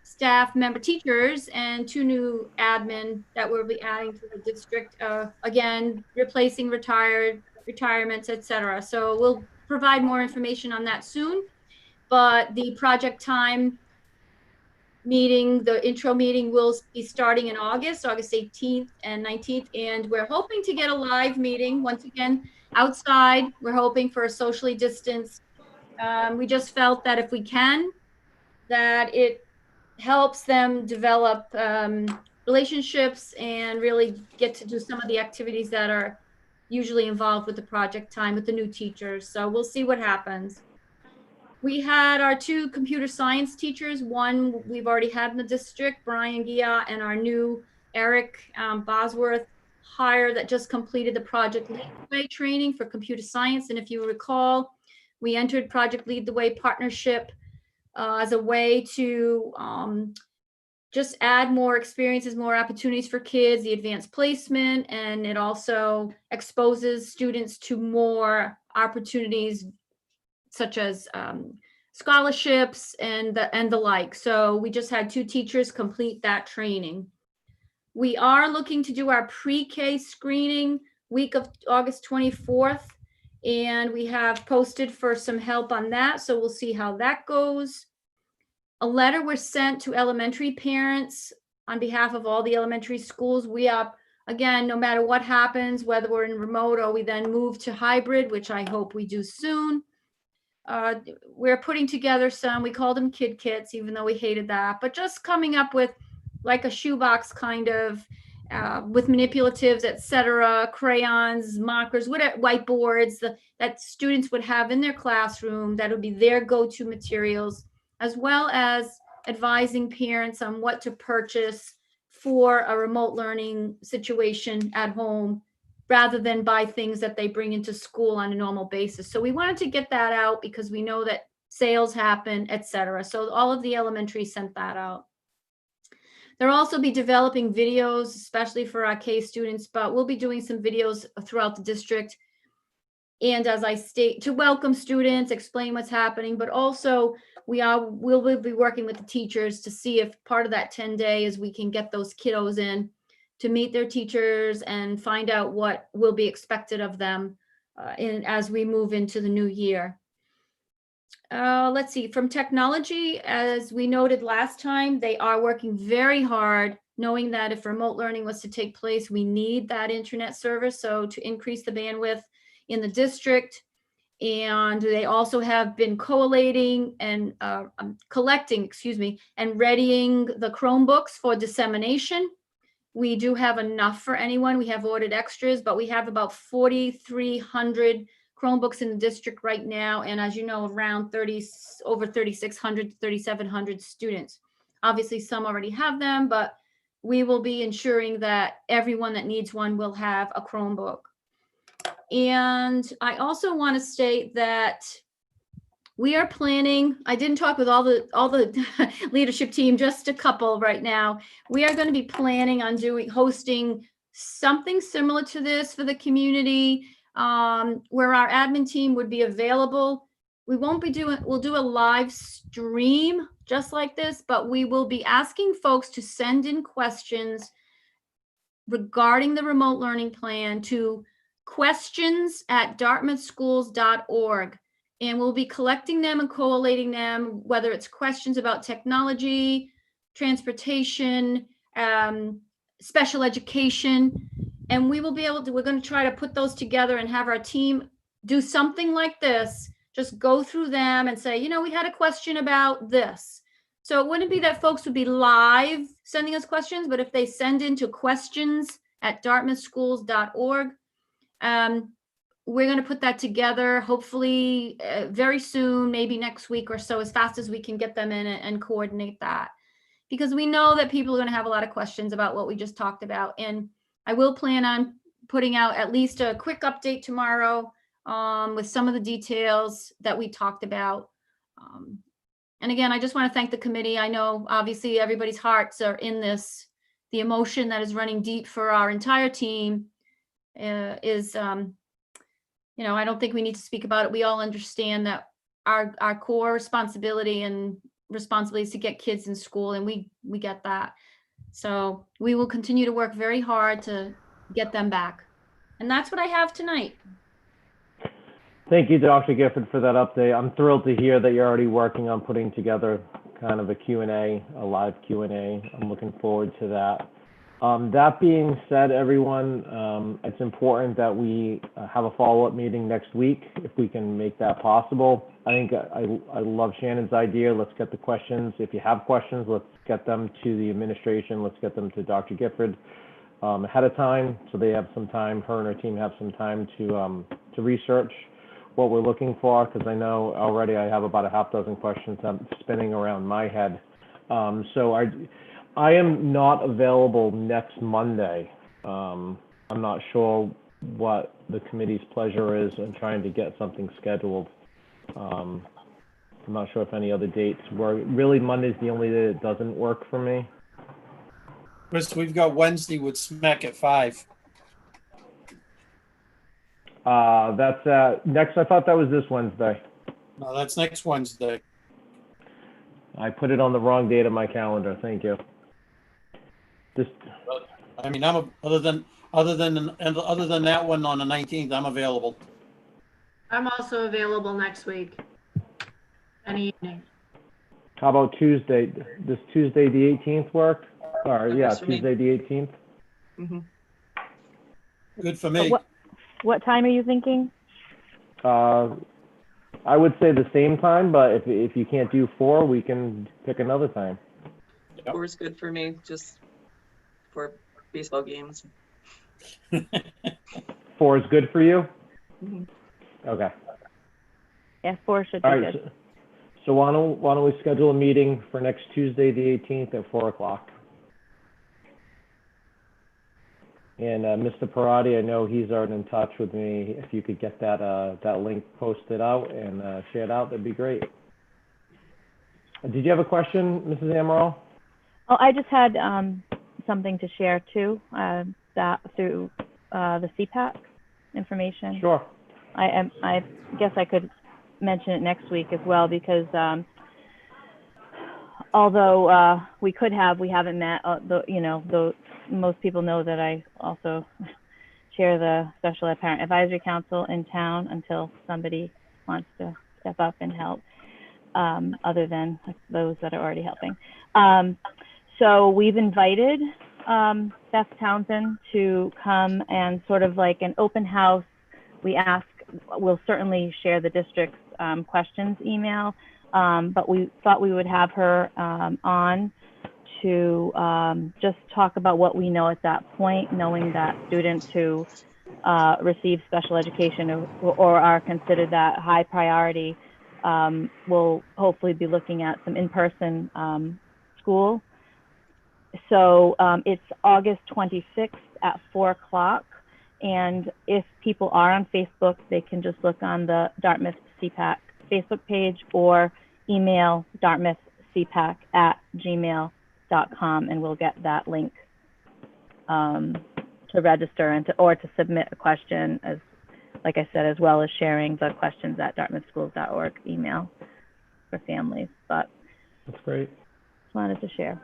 staff member teachers and 2 new admin that we'll be adding to the district. Again, replacing retirements, etc. So we'll provide more information on that soon. But the project time meeting, the intro meeting, will be starting in August 18th and 19th. And we're hoping to get a live meeting once again outside. We're hoping for a socially distanced. We just felt that if we can, that it helps them develop relationships and really get to do some of the activities that are usually involved with the project time with the new teachers. So we'll see what happens. We had our 2 computer science teachers. One we've already had in the district, Brian Gia, and our new Eric Bosworth hire that just completed the Project Lead the Way training for computer science. And if you recall, we entered Project Lead the Way partnership as a way to just add more experiences, more opportunities for kids, the advanced placement, and it also exposes students to more opportunities such as scholarships and the like. So we just had 2 teachers complete that training. We are looking to do our pre-K screening week of August 24th, and we have posted for some help on that. So we'll see how that goes. A letter was sent to elementary parents on behalf of all the elementary schools. We are, again, no matter what happens, whether we're in remote or we then move to hybrid, which I hope we do soon, we're putting together some, we call them kid kits, even though we hated that, but just coming up with like a shoebox kind of, with manipulatives, etc., crayons, markers, whatever, whiteboards that students would have in their classroom that would be their go-to materials, as well as advising parents on what to purchase for a remote learning situation at home, rather than buy things that they bring into school on a normal basis. So we wanted to get that out because we know that sales happen, etc. So all of the elementary sent that out. They'll also be developing videos, especially for our K students, but we'll be doing some videos throughout the district. And as I state, to welcome students, explain what's happening, but also we'll be working with the teachers to see if part of that 10-day is we can get those kiddos in to meet their teachers and find out what will be expected of them as we move into the new year. Let's see, from technology, as we noted last time, they are working very hard knowing that if remote learning was to take place, we need that internet service. So to increase the bandwidth in the district. And they also have been collating and collecting, and readying the Chromebooks for dissemination. We do have enough for anyone. We have ordered extras, but we have about 4,300 Chromebooks in the district right now. And as you know, around over 3,600 to 3,700 students. Obviously, some already have them, but we will be ensuring that everyone that needs one will have a Chromebook. And I also want to state that we are planning, I didn't talk with all the leadership team, just a couple right now. We are going to be planning on hosting something similar to this for the community, where our admin team would be available. We'll do a live stream just like this, but we will be asking folks to send in questions regarding the remote learning plan to questions@dartmouthschools.org. And we'll be collecting them and collating them, whether it's questions about technology, transportation, special education. And we will be able to, we're going to try to put those together and have our team do something like this. Just go through them and say, we had a question about this. So it wouldn't be that folks would be live sending us questions, but if they send into questions@dartmouthschools.org, we're going to put that together, hopefully very soon, maybe next week or so, as fast as we can get them in and coordinate that. Because we know that people are going to have a lot of questions about what we just talked about. And I will plan on putting out at least a quick update tomorrow with some of the details that we talked about. And again, I just want to thank the committee. I know obviously everybody's hearts are in this. The emotion that is running deep for our entire team is, I don't think we need to speak about it. We all understand that our core responsibility is to get kids in school, and we get that. So we will continue to work very hard to get them back. And that's what I have tonight. Thank you, Dr. Gifford, for that update. I'm thrilled to hear that you're already working on putting together kind of a Q&A, a live Q&A. I'm looking forward to that. That being said, everyone, it's important that we have a follow-up meeting next week, if we can make that possible. I think I love Shannon's idea. Let's get the questions. If you have questions, let's get them to the administration. Let's get them to Dr. Gifford ahead of time, so they have some time, her and her team have some time to research what we're looking for, because I know already I have about a half dozen questions spinning around my head. So I am not available next Monday. I'm not sure what the committee's pleasure is in trying to get something scheduled. I'm not sure if any other dates work. Really, Monday's the only day that doesn't work for me. Chris, we've got Wednesday with SMEC at 5. That's next. I thought that was this Wednesday. No, that's next Wednesday. I put it on the wrong date on my calendar. Thank you. I mean, other than that one on the 19th, I'm available. I'm also available next week. Any evening. How about Tuesday? Does Tuesday the 18th work? Or yeah, works for me. Tuesday the 18th. Mm-hmm. Good for me. What time are you thinking? I would say the same time, but if you can't do 4, we can pick another time. 4 is good for me, just for baseball games. 4 is good for you? Mm-hmm. Okay. Yeah, 4 should be All right. good. So why don't we schedule a meeting for next Tuesday, the 18th at 4 o'clock? And Mr. Parati, I know he's already in touch with me. If you could get that link posted out and shared out, that'd be great. Did you have a question, Mrs. Amaral? Oh, I just had something to share too, that through the CPAC information. Sure. I guess I could mention it next week as well, because although we haven't met, most people know that I also chair the Special Ed Parent Advisory Council in town until somebody wants to step up and help, other than those that are already helping. So we've invited Beth Townsend to come and sort of like an open house. We'll certainly share the district's questions email, but we thought we would have her on to just talk about what we know at that point, knowing that students who receive special education or are considered that high priority will hopefully be looking at some in-person school. So it's August 26th at 4 o'clock. And if people are on Facebook, they can just look on the Dartmouth CPAC Facebook page or email dartmouthcpac@gmail.com, and we'll get that link to register and to submit a question, as like I said, as well as sharing the questions at dartmouthschools.org email for families. But That's great. just wanted to share.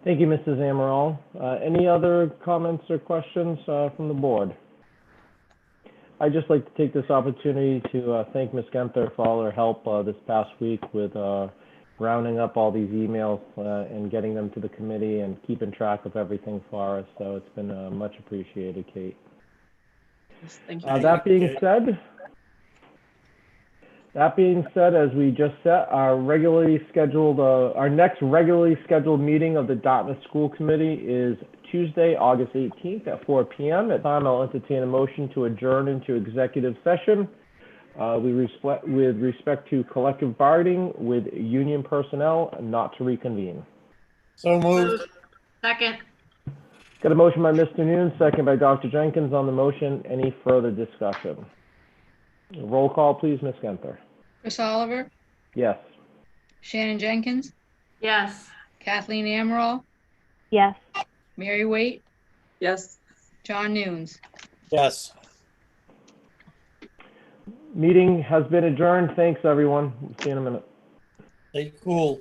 Thank you, Mrs. Amaral. Any other comments or questions from the board? I'd just like to take this opportunity to thank Ms. Genther for all her help this past week with rounding up all these emails and getting them to the committee and keeping track of everything for us. So it's been much appreciated, Kate. Thank you. That being said, as we just said, our next regularly scheduled meeting of the Dartmouth School Committee is Tuesday, August 18th at 4 p.m. At time, I'll entertain a motion to adjourn into executive session with respect to collective bargaining with union personnel, not to reconvene. So moved. Second. Got a motion by Mr. Noon, second by Dr. Jenkins on the motion. Any further discussion? Roll call, please, Ms. Genther. Chris Oliver, Yes. Shannon Jenkins, Yes. Kathleen Amaral, Yes. Mary Waite, Yes. John Nunes. Yes. Meeting has been adjourned. Thanks, everyone. See you in a minute. Stay cool.